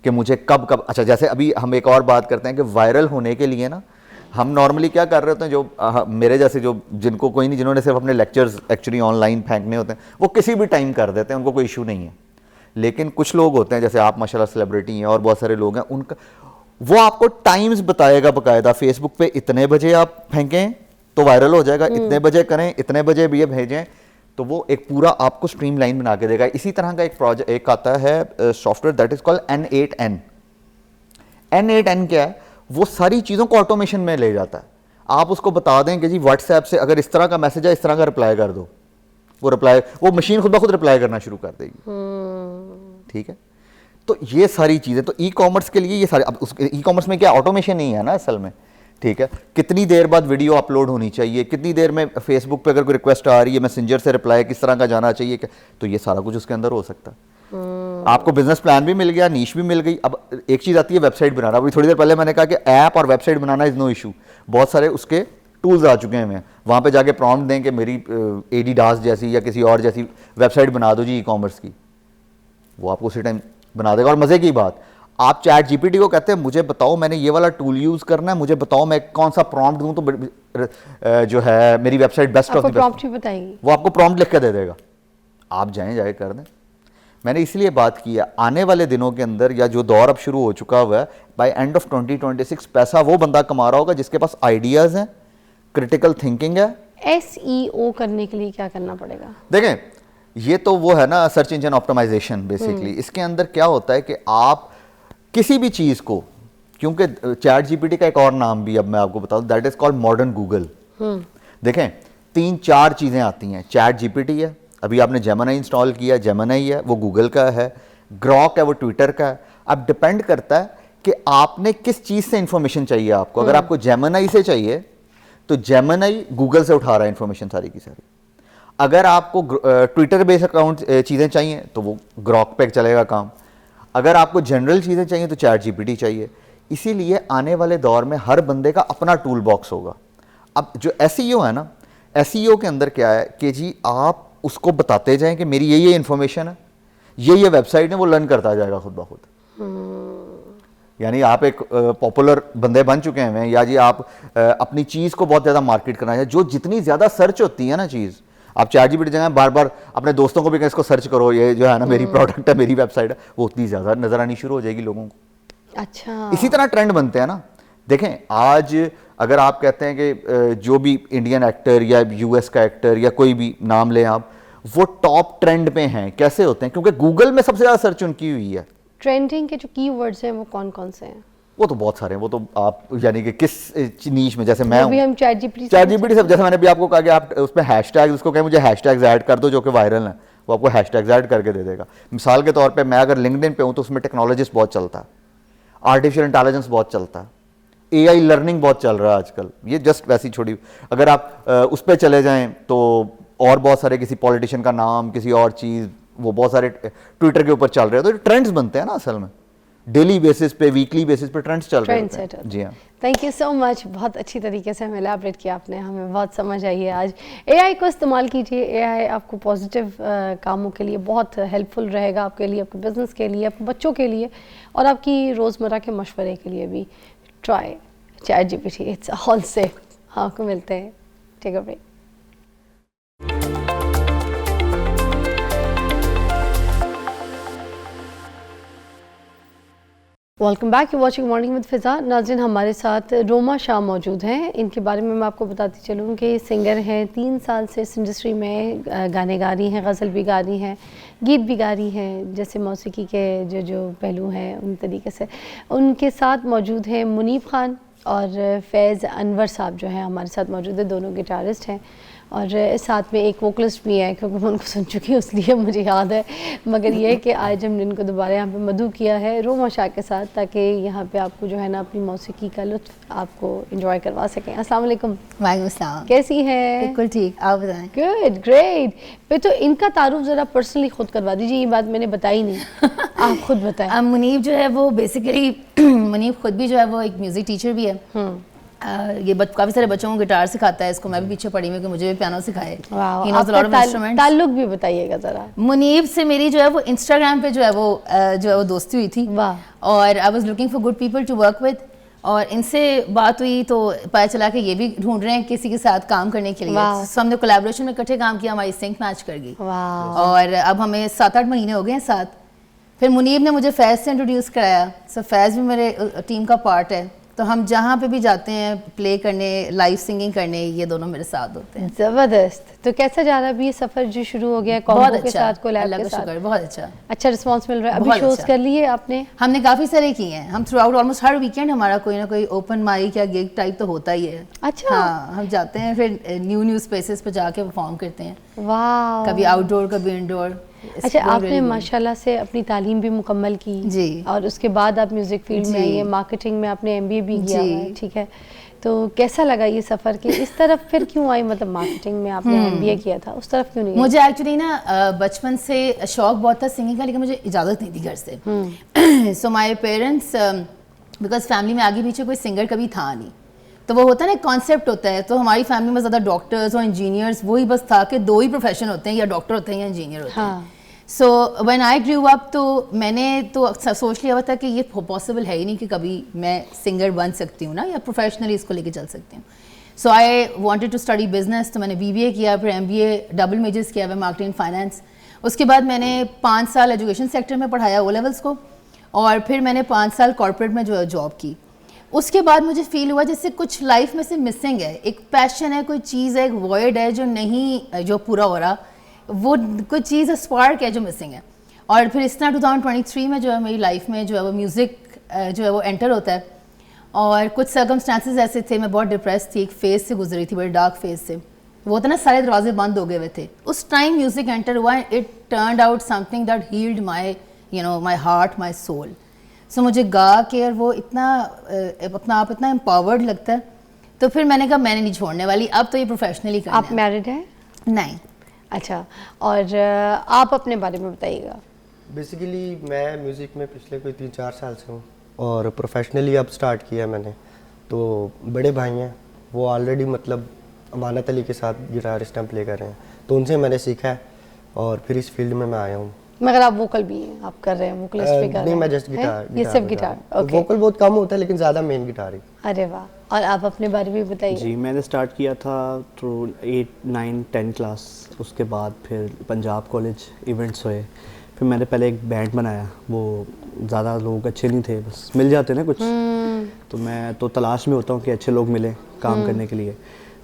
S3: कि मुझे कब कब। अच्छा, जैसे अभी हम एक और बात करते हैं कि वायरल होने के लिए ना, हम नॉर्मली क्या कर रहे होते हैं, जो मेरे जैसे जो जिनको कोई नहीं, जिन्होंने सिर्फ अपने लेक्चर्स एक्चुअली ऑनलाइन फेंकने होते हैं, वो किसी भी टाइम कर देते हैं, उनको कोई इशू नहीं है। लेकिन कुछ लोग होते हैं, जैसे आप माशाल्लाह सेलिब्रिटी हैं और बहुत सारे लोग हैं, उनका वो आपको टाइम्स बताएगा बाकायदा, फेसबुक पे इतने बजे आप फेंकें तो वायरल हो जाएगा, इतने बजे करें, इतने बजे भी ये भेजें, तो वो एक पूरा आपको स्ट्रीमलाइन बना के देगा। इसी तरह का एक प्रोजेक्ट एक आता है software that is called N8N। N8N क्या है, वो सारी चीज़ों को ऑटोमेशन में ले जाता है। आप उसको बता दें कि जी व्हाट्सएप से अगर इस तरह का मैसेज है, इस तरह का रिप्लाई कर दो, वो रिप्लाई, वो मशीन खुद ब खुद रिप्लाई करना शुरू कर देगी। ठीक है, तो ये सारी चीज़ें तो ई कॉमर्स के लिए ये सारे। अब उस ई कॉमर्स में क्या ऑटोमेशन नहीं है ना असल में। ठीक है, कितनी देर बाद वीडियो अपलोड होनी चाहिए, कितनी देर में फेसबुक पे अगर कोई रिक्वेस्ट आ रही है, मैसेंजर से रिप्लाई किस तरह का जाना चाहिए, तो ये सारा कुछ उसके अंदर हो सकता है। आपको बिजनेस प्लान भी मिल गया, नीश भी मिल गई। अब एक चीज़ आती है वेबसाइट बनाना। अभी थोड़ी देर पहले मैंने कहा कि ऐप और वेबसाइट बनाना इज़ नो इशू, बहुत सारे उसके टूल्स आ चुके हैं, वहाँ पे जाके प्रॉम्प्ट दें कि मेरी एडिडास जैसी या किसी और जैसी वेबसाइट बना दो जी ई-कॉमर्स की, वो आपको उसी टाइम बना देगा। और मज़े की बात, आप चैट जीपीटी को कहते हैं मुझे बताओ मैंने ये वाला टूल यूज़ करना है, मुझे बताओ मैं कौन सा प्रॉम्प्ट दूँ तो जो है मेरी website best of the best,
S1: prompt भी बताएगी,
S3: वो आपको प्रॉम्प्ट लिख के दे देगा, आप जाए कर दें। मैंने इसलिए बात की है, आने वाले दिनों के अंदर या जो दौर अब शुरू हो चुका हुआ है, बाय एंड ऑफ 2026 पैसा वो बंदा कमा रहा होगा जिसके पास आइडियाज़ हैं, क्रिटिकल थिंकिंग है।
S1: SEO करने के लिए क्या करना पड़ेगा?
S3: देखें, ये तो वो है ना सर्च इंजन ऑप्टिमाइजेशन बेसिकली। इसके अंदर क्या होता है कि आप किसी भी चीज़ को, क्योंकि चैट जीपीटी का एक और नाम भी अब मैं आपको बताऊं, that is called modern Google. देखें 3-4 चीज़ें आती हैं, चैट जीपीटी है, अभी आपने जेमिनी इंस्टॉल किया, जेमिनी है वो गूगल का है, ग्रॉक है वो ट्विटर का है। अब डिपेंड करता है कि आपने किस चीज़ से इंफॉर्मेशन चाहिए आपको। अगर आपको जेमिनी से चाहिए तो जेमिनी गूगल से उठा रहा है इंफॉर्मेशन सारी की सारी। अगर आपको ट्विटर बेस्ड अकाउंट चीज़ें चाहिए तो वो ग्रॉक पे चलेगा काम। अगर आपको जनरल चीज़ें चाहिए तो चैट जीपीटी चाहिए। इसीलिए आने वाले दौर में हर बंदे का अपना टूल बॉक्स होगा। अब जो एसईओ है ना, एसईओ के अंदर क्या है कि जी आप उसको बताते जाएं कि मेरी ये इन्फॉर्मेशन है, ये वेबसाइट है, वो लर्न करता जाएगा खुद ब खुद। यानी आप एक पॉपुलर बंदे बन चुके हैं, या जी आप अपनी चीज़ को बहुत ज़्यादा मार्केट करना है। जो जितनी ज़्यादा सर्च होती है ना चीज़, आप चैट जीपीटी जगह बार बार अपने दोस्तों को भी कहें इसको सर्च करो, ये जो है ना मेरी प्रोडक्ट है, मेरी वेबसाइट है, वो उतनी ज़्यादा नज़र आनी शुरू हो जाएगी लोगों को।
S1: अच्छा,
S3: इसी तरह ट्रेंड बनते हैं ना। देखें आज अगर आप कहते हैं कि जो भी इंडियन एक्टर या यूएस का एक्टर या कोई भी नाम लें आप, वो टॉप ट्रेंड पे हैं, कैसे होते हैं? क्योंकि गूगल में सबसे ज़्यादा सर्च उनकी हुई है।
S1: ट्रेंडिंग के जो कीवर्ड्स हैं वो कौन कौन से हैं?
S3: वो तो बहुत सारे हैं, वो तो आप यानी कि किस नीश में, जैसे मैं
S1: अभी हम चैट जीपीटी
S3: सब, जैसे मैंने भी आपको कहा कि आप उसमें हैशटैग्स, उसको कहें मुझे हैशटैग्स ऐड कर दो जो कि वायरल हैं, वो आपको हैशटैग्स ऐड करके दे देगा। मिसाल के तौर पे मैं अगर लिंक्डइन पे हूँ तो उसमें टेक्नोलॉजिस्ट बहुत चलता है, आर्टिफिशियल इंटेलिजेंस बहुत चलता है, एआई लर्निंग बहुत चल रहा है आजकल। ये जस्ट वैसी छोटी, अगर आप उस पर चले जाएं तो और बहुत सारे, किसी पॉलिटिशियन का नाम, किसी और चीज़, वो बहुत सारे ट्विटर के ऊपर चल रहे हैं। तो ट्रेंड्स बनते हैं ना असल में, डेली बेसिस पे, वीकली बेसिस पे ट्रेंड्स चल रहे हैं। जी हाँ,
S1: थैंक यू सो मच, बहुत अच्छी तरीके से हमें एलैबोरेट किया आपने, हमें बहुत समझ आई है आज। एआई को इस्तेमाल कीजिए, एआई आपको पॉजिटिव कामों के लिए बहुत हेल्पफुल रहेगा, आपके लिए, आपके बिजनेस के लिए, आपके बच्चों के लिए और आपकी रोज़मर्रा के मशवरे के लिए भी। Try ChatGPT, it's all safe. हाँ, आपको मिलते हैं, take a break. Welcome back, you watching Morning with Fiza. नाज़रीन, हमारे साथ रोमा शाह मौजूद हैं। इनके बारे में मैं आपको बताती चलूँ कि सिंगर हैं, 3 साल से इस इंडस्ट्री में गाने गा रही हैं, गज़ल भी गा रही हैं, गीत भी गा रही हैं, जैसे मौसीकी के जो पहलू हैं उन तरीके से। उनके साथ मौजूद हैं मुनीब खान और फैज़ अनवर साहब जो हैं हमारे साथ मौजूद है, दोनों गिटारिस्ट हैं और साथ में एक वोकलिस्ट भी है, क्योंकि मैं उनको सुन चुकी हूँ इसलिए मुझे याद है। मगर ये है कि आज हमने इनको दोबारा यहाँ पे मधु किया है रोमा शाह के साथ, ताकि यहाँ पे आपको जो है ना अपनी मौसीकी का लुत्फ़ आपको एंजॉय करवा सकें। अस्सलाम वालेकुम।
S4: वालेकुम अस्सलाम।
S1: कैसी हैं?
S4: बिल्कुल ठीक, आप बताएं।
S1: Good, great. फिर तो इनका तारुफ ज़रा पर्सनली खुद करवा दीजिए, ये बात मैंने बताई नहीं। आप खुद बताएं।
S4: मुनीब जो है वो बेसिकली मुनीब खुद भी जो है वो एक म्यूज़िक टीचर भी है। ये काफ़ी सारे बच्चों को गिटार सिखाता है, इसको मैं भी पीछे पड़ी हुई कि मुझे भी पियानो सिखाए।
S1: ताल्लुक भी बताइएगा ज़रा।
S4: मुनीब से मेरी जो है वो इंस्टाग्राम पे जो है वो दोस्ती हुई थी।
S1: वाह।
S4: और I was looking for good people to work with, और इनसे बात हुई तो पता चला कि ये भी ढूंढ रहे हैं किसी के साथ काम करने के लिए। तो हमने कोलैबोरेशन में इकट्ठे काम किया, हमारी सिंक मैच कर गई और अब हमें 7-8 महीने हो गए हैं साथ। फिर मुनीब ने मुझे फैज़ से इंट्रोड्यूस कराया। सो फैज़ भी मेरे टीम का पार्ट है, तो हम जहाँ पे भी जाते हैं प्ले करने, लाइव सिंगिंग करने, ये दोनों मेरे साथ होते हैं।
S1: ज़बरदस्त। तो कैसा जा रहा है अभी ये सफ़र जो शुरू हो गया है कॉम्बो के साथ, कोलैब के साथ?
S4: बहुत
S1: अच्छा रिस्पांस मिल रहा है। अभी शोज कर लिए आपने?
S4: हमने काफ़ी सारे किए हैं। हम थ्रू आउट ऑलमोस्ट हर वीकेंड हमारा कोई ना कोई ओपन माइक या गिग टाइप तो होता ही है।
S1: अच्छा।
S4: हाँ, हम जाते हैं फिर न्यू स्पेसेस पे जाके परफॉर्म करते हैं।
S1: वाह।
S4: कभी आउटडोर कभी इंडोर।
S1: अच्छा, आपने माशाल्लाह से अपनी तालीम भी मुकम्मल की
S4: जी,
S1: और उसके बाद आप म्यूज़िक फील्ड में आई, मार्केटिंग में आपने MBA भी किया है, ठीक है। तो कैसा लगा ये सफ़र कि इस तरफ फिर क्यों आई? मतलब मार्केटिंग में आपने MBA किया था, उस तरफ क्यों नहीं?
S4: मुझे एक्चुअली ना बचपन से शौक बहुत था सिंगिंग का, लेकिन मुझे इजाज़त नहीं थी घर से। So my parents, because family में आगे पीछे कोई सिंगर कभी था नहीं, तो वो होता है ना, कॉन्सेप्ट होता है। तो हमारी फैमिली में ज़्यादा डॉक्टर्स और इंजीनियर्स, वही बस था कि 2 ही प्रोफेशन होते हैं, या डॉक्टर होते हैं या इंजीनियर होते हैं। So when I grew up, तो मैंने तो सोच लिया हुआ था कि ये पॉसिबल है ही नहीं कि कभी मैं सिंगर बन सकती हूँ ना, या प्रोफेशनली इसको लेके चल सकती हूँ। So I wanted to study business, तो मैंने BBA किया, फिर MBA डबल मेजर्स किया हुआ, मार्केटिंग फाइनेंस। उसके बाद मैंने 5 साल एजुकेशन सेक्टर में पढ़ाया, O लेवल्स को, और फिर मैंने 5 साल कॉर्पोरेट में जो है जॉब की। उसके बाद मुझे फील हुआ जैसे कुछ लाइफ में से मिसिंग है, एक पैशन है, कोई चीज़ है, एक वॉइड है जो नहीं, जो पूरा हो रहा, वो कोई चीज़ स्पार्क है जो मिसिंग है। और फिर इस तरह 2023 में जो है मेरी लाइफ में जो है वो म्यूज़िक जो है वो एंटर होता है। और कुछ सर्कमस्टांसेस ऐसे थे, मैं बहुत डिप्रेस थी, एक फेज़ से गुजरी थी, बड़े डार्क फेज़ से, वो होता ना सारे दरवाजे बंद हो गए हुए थे। उस टाइम म्यूज़िक एंटर हुआ, it turned out something that healed my my heart, my soul. So मुझे गा के और वो इतना अपना आप इतना एम्पावर्ड लगता है, तो फिर मैंने कहा मैंने नहीं छोड़ने वाली, अब तो ये प्रोफेशनली करना है।
S1: आप मैरिड हैं?
S4: नहीं।
S1: अच्छा, और आप अपने बारे में बताइएगा।
S5: बेसिकली मैं म्यूज़िक में पिछले कोई 3-4 साल से हूँ, और प्रोफेशनली अब स्टार्ट किया मैंने। तो बड़े भाई हैं, वो ऑलरेडी मतलब अमानत अली के साथ गिटार स्टैम्प प्ले कर रहे हैं, तो उनसे मैंने सीखा है, और फिर इस फील्ड में मैं आया हूँ।
S1: मगर आप वोकल भी हैं, आप कर रहे हैं, वोकलिस्ट भी कर रहे हैं?
S5: नहीं, मैं जस्ट गिटार।
S1: ये सिर्फ गिटार, ओके।
S5: वोकल बहुत कम होता है, लेकिन ज़्यादा मेन गिटार ही।
S1: अरे वाह, और आप अपने बारे में बताइए।
S6: जी, मैंने स्टार्ट किया था थ्रू 8, 9, 10 क्लास। उसके बाद फिर पंजाब कॉलेज इवेंट्स हुए, फिर मैंने पहले एक बैंड बनाया, वो ज़्यादा लोग अच्छे नहीं थे, बस मिल जाते ना कुछ, तो मैं तो तलाश में होता हूँ कि अच्छे लोग मिले काम करने के लिए।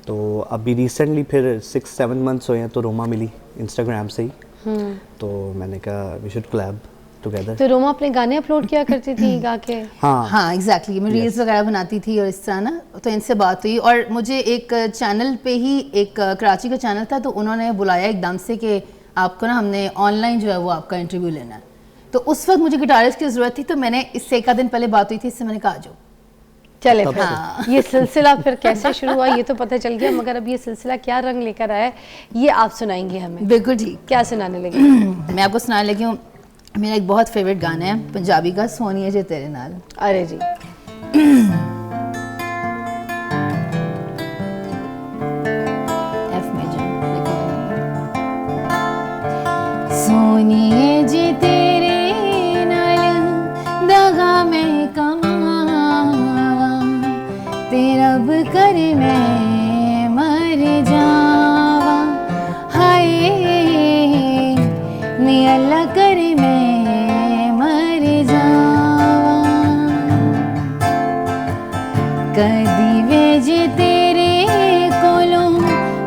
S6: तो अभी रिसेंटली फिर 6-7 मंथ्स हुए हैं, तो रोमा मिली इंस्टाग्राम से ही, तो मैंने कहा वी शुड कोलैब टुगेदर।
S1: तो रोमा अपने गाने अपलोड किया करती थी गा के?
S4: हाँ एग्जैक्टली, मैं रील्स वगैरह बनाती थी और इस तरह ना, तो इनसे बात हुई, और मुझे एक चैनल पे ही, एक कराची का चैनल था, तो उन्होंने बुलाया एकदम से कि आपको ना हमने ऑनलाइन जो है वो आपका इंटरव्यू लेना है। तो उस वक्त मुझे गिटारिस्ट की ज़रूरत थी, तो मैंने इससे 1 दिन पहले बात हुई थी, इससे मैंने कहा जो
S1: चले फिर ये सिलसिला फिर कैसे शुरू हुआ ये तो पता चल गया, मगर अब ये सिलसिला क्या रंग लेकर आया है ये आप सुनाएंगे हमें?
S4: बिल्कुल ठीक।
S1: क्या सुनाने लगे?
S4: मैं आपको सुनाने लगी हूँ, मेरा एक बहुत फेवरेट गाना है पंजाबी का, सोनिए जे तेरे नाल।
S1: अरे जी।
S4: F major. सोनिए जे तेरे नाल दगा मैं कमावा, तेरा कर मैं मर जावा, हाय नी अल्लाह कर मैं मर जावा, कदी वेज तेरे कोलों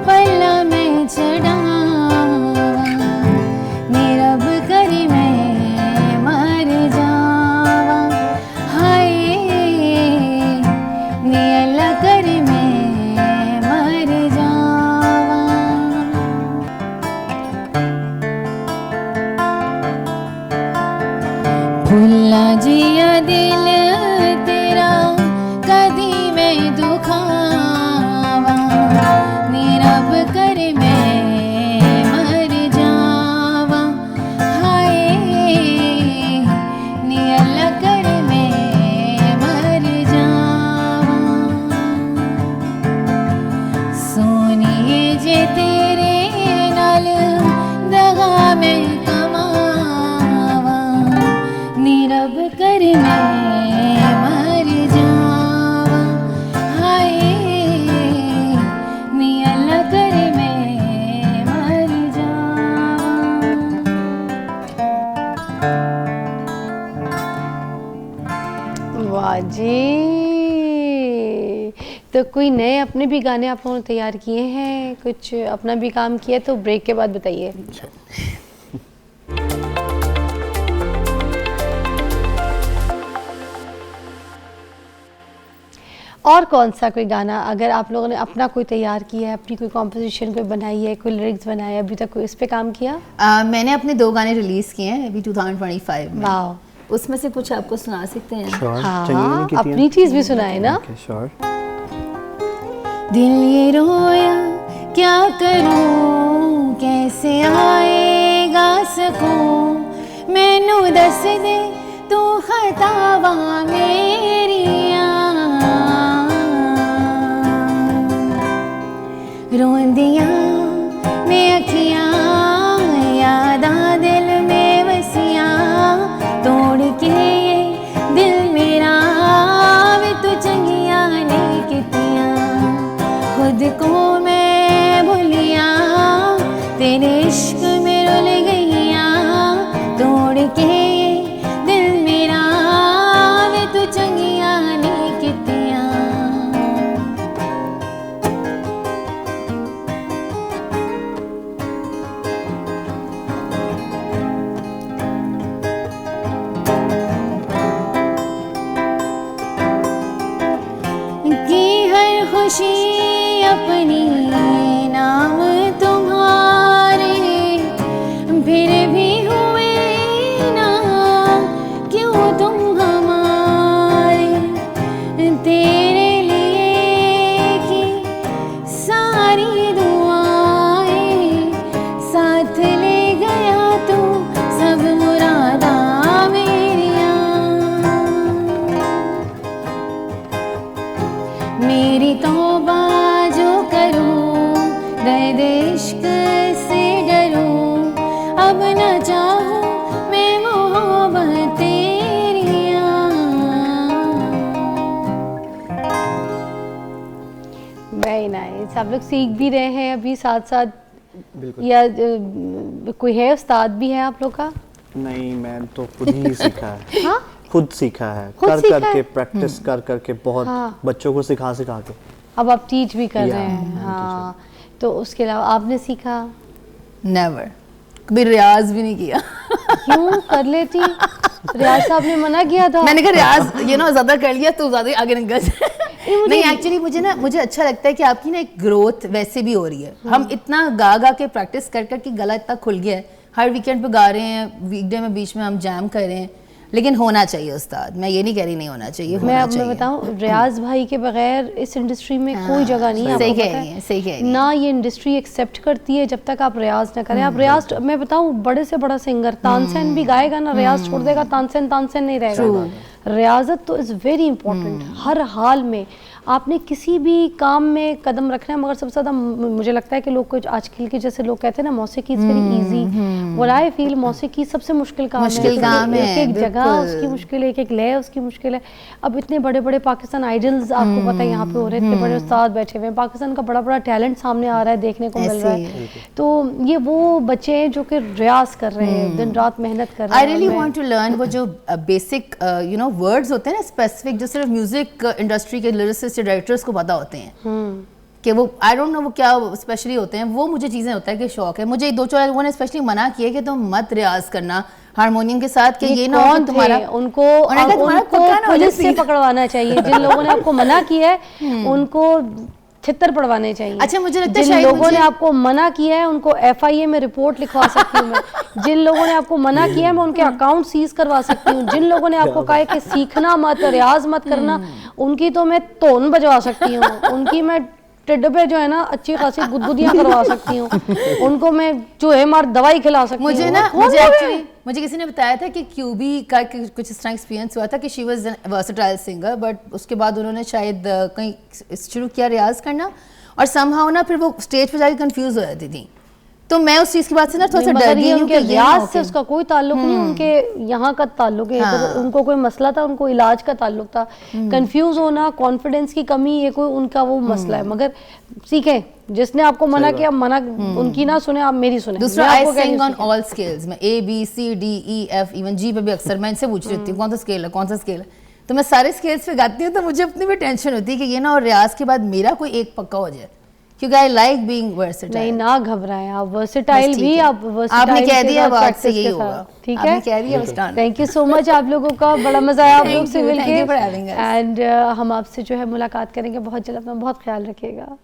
S4: पल्ला मैं चढ़ावा, नी रब कर मैं मर जावा, हाय नी अल्लाह कर मैं मर जावा। भुल्ला जिया दिल तेरा कदी मैं दुखावा, नी रब कर मैं मर जावा, हाय नी अल्लाह कर मैं मर जावा, सोनिए जे तेरे नाल दगा मैं कमावा, नी रब कर मैं मर जावा, हाय नी अल्लाह कर मैं मर जावा।
S1: वाह जी। तो कोई नए अपने भी गाने आप लोगों ने तैयार किए हैं, कुछ अपना भी काम किया, तो ब्रेक के बाद बताइए। और कौन सा कोई गाना अगर आप लोगों ने अपना कोई तैयार किया है, अपनी कोई कॉम्पोजिशन कोई बनाई है, कोई लिरिक्स बनाया है, अभी तक कोई इस पे काम किया?
S4: मैंने अपने 2 गाने रिलीज किए हैं अभी 2025 में।
S1: वाह,
S4: उसमें से कुछ आपको सुना सकते हैं?
S1: हाँ, अपनी चीज भी सुनाए ना।
S6: श्योर।
S4: दिल ये रोया क्या करूं, कैसे आएगा सकूं, मैनू दस दे तू खतावा मेरिया, रोंदियां मैं अखियां यादां दिल में वसियां तोड़ के ये दिल मेरा वे तू चंगियां नहीं कितियां खुद को मैं भूलिया तेरे इश्क में रुल गईया तोड़ के ये दिल मेरा वे तू चंगियां नहीं कितियां की हर खुशी अपनी नाम तुम्हारे फिर भी हुए ना क्यों तुम हमारे तेरे लिए की सारी दुआएं साथ ले गया तू सब मुरादा मेरियां मेरी तौबा जो करूं दर्द इश्क से डरूं अब न चाहूं मैं मोहब्बत तेरियां
S1: वेरी नाइस। आप लोग सीख भी रहे हैं अभी साथ साथ, या कोई है उस्ताद भी है आप लोग का?
S6: नहीं, मैं तो खुद ही सीखा है।
S1: हाँ,
S6: खुद सीखा है,
S1: खुद
S6: कर
S1: सीखा
S6: करके
S1: है?
S6: प्रैक्टिस कर करके बहुत
S1: हाँ।
S6: बच्चों को सिखा सिखा के।
S1: अब आप टीच भी कर
S6: या,
S1: रहे हैं। हाँ, तो उसके अलावा आपने सीखा?
S4: नेवर कभी रियाज भी नहीं किया
S1: क्यों? कर लेती, रियाज साहब ने मना किया था।
S4: मैंने कहा रियाज ज्यादा कर लिया तो ज्यादा आगे निकल जाए नहीं एक्चुअली मुझे अच्छा लगता है कि आपकी ना एक ग्रोथ वैसे भी हो रही है। हम इतना गा के प्रैक्टिस कर कर के गला इतना खुल गया है, हर वीकेंड पे गा रहे हैं, वीकडे में बीच में हम जैम कर रहे हैं, लेकिन होना चाहिए उस्ताद। मैं ये नहीं कह रही नहीं होना चाहिए,
S1: मैं
S4: होना
S1: अब मैं
S4: चाहिए।
S1: बताऊं, रियाज भाई के बगैर इस इंडस्ट्री में कोई जगह नहीं है।
S4: सही
S1: आपको
S4: कह
S1: पता
S4: रही
S1: है?
S4: हैं, सही कह रही हैं।
S1: ना ये इंडस्ट्री एक्सेप्ट करती है जब तक आप रियाज ना करें। आप रियाज, मैं बताऊं, बड़े से बड़ा सिंगर तानसेन भी गाएगा ना, रियाज छोड़ देगा, तानसेन तानसेन नहीं रहेगा। रियाजत तो इज़ वेरी इंपॉर्टेंट हर हाल में। आपने किसी भी काम में कदम रखना है, मगर सबसे ज़्यादा मुझे लगता है कि लोग कुछ आजकल के जैसे लोग कहते हैं ना मौसीकी is very easy, what I feel मौसीकी सबसे मुश्किल काम
S4: मुश्किल काम है,
S1: एक जगह
S4: बिल्कुल।
S1: उसकी मुश्किल है, एक लय उसकी मुश्किल है। अब इतने बड़े बड़े पाकिस्तान आइडल्स आपको पता है यहाँ पे हो रहे हैं, इतने बड़े उस्ताद बैठे हुए हैं, पाकिस्तान का बड़ा बड़ा टैलेंट सामने आ रहा है, देखने को मिल
S4: ऐसे
S1: रहा
S4: ही
S1: है। तो ये वो बच्चे हैं जो कि रियाज कर रहे हैं, दिन रात मेहनत कर रहे
S4: आई
S1: हैं।
S4: रियली
S1: और मैं-
S4: वांट टू लर्न वो जो बेसिक वर्ड्स होते हैं ना स्पेसिफिक, जो सिर्फ म्यूजिक इंडस्ट्री के लिरिसिस्ट या डायरेक्टर्स को पता होते हैं कि वो आई डोंट नो वो क्या स्पेशली होते हैं, वो मुझे चीज़ें होता है कि शौक है मुझे। दो चार लोगों ने स्पेशली मना किया कि तुम मत रियाज करना हारमोनियम के साथ, कि ये ना हो
S1: कौन
S4: कि तुम्हारा
S1: थे? उनको
S4: उन्होंने कहा तुम्हारा
S1: उनको
S4: पक्का ना हो जाए
S1: पुलिस से
S4: सीधा।
S1: पकड़वाना चाहिए। जिन लोगों ने आपको मना किया है उनको छितर पड़वाने चाहिए।
S4: अच्छा, मुझे लगता है
S1: जिन
S4: शायद
S1: लोगों ने
S4: मुझे-
S1: आपको मना किया है उनको FIA में रिपोर्ट लिखवा सकती हूँ मैं। जिन लोगों ने आपको मना किया है मैं उनके अकाउंट सीज करवा सकती हूँ। जिन लोगों ने आपको कहा है कि सीखना मत, रियाज मत करना, उनकी तो मैं तोन बजवा सकती हूँ। उनकी मैं टिड्ड पे जो है ना अच्छी खासी गुदगुदियां करवा सकती हूँ। उनको मैं चूहे मार दवाई खिला सकती हूँ।
S4: मुझे ना
S1: कौन
S4: मुझे
S1: लोग हैं?
S4: एक्चुअली मुझे किसी ने बताया था कि क्यूबी का कुछ इस तरह एक्सपीरियंस हुआ था कि she was versatile singer, but उसके बाद उन्होंने शायद कहीं शुरू किया रियाज करना, और समहाउ ना फिर वो स्टेज पे जाके कंफ्यूज हो जाती थी। तो मैं उस चीज़ की बात से ना थोड़ा सा
S1: मगर
S4: डर गई
S1: ये
S4: हूँ
S1: उनके
S4: कि ये ना
S1: रियाज
S4: हो
S1: से
S4: कि-
S1: उसका कोई ताल्लुक नहीं, उनके यहाँ का ताल्लुक है। तो उनको कोई मसला था, उनको इलाज का ताल्लुक था। कंफ्यूज होना, कॉन्फिडेंस की कमी, ये कोई उनका वो मसला है। मगर सीखें, जिसने आपको मना किया, मना उनकी ना सुने, आप मेरी सुने।
S4: दूसरा,
S1: मैं
S4: आई
S1: आपको कह रही
S4: सिंग
S1: हूँ
S4: ऑन
S1: सीखें।
S4: ऑल स्केल्स में ABCDEF इवन G पे भी अक्सर मैं इनसे पूछ रही थी कौन सा स्केल है, कौन सा स्केल है। तो मैं सारे स्केल्स पे गाती हूँ, तो मुझे अपनी भी टेंशन होती है कि ये ना और रियाज के बाद मेरा कोई एक पक्का हो जाए, क्योंकि आई लाइक बीइंग वर्सेटाइल।
S1: नहीं, ना घबराएं, आप वर्सेटाइल
S4: बस ठीक
S1: भी,
S4: है।
S1: आप वर्सेटाइल
S4: आपने कह
S1: के
S4: दिया,
S1: साथ
S4: अब आज से
S1: practice
S4: यही
S1: के
S4: होगा।
S1: साथ, ठीक
S4: आपने
S1: है?
S4: कह दिया, बस done।
S1: Thank you so much आप लोगों का, बड़ा मजा आया आप
S4: Thank
S1: लोग से
S4: you, thank
S1: मिलके।
S4: you for having us।
S1: And हम आपसे जो है मुलाकात करेंगे बहुत जल्द। अपना बहुत ख्याल रखिएगा।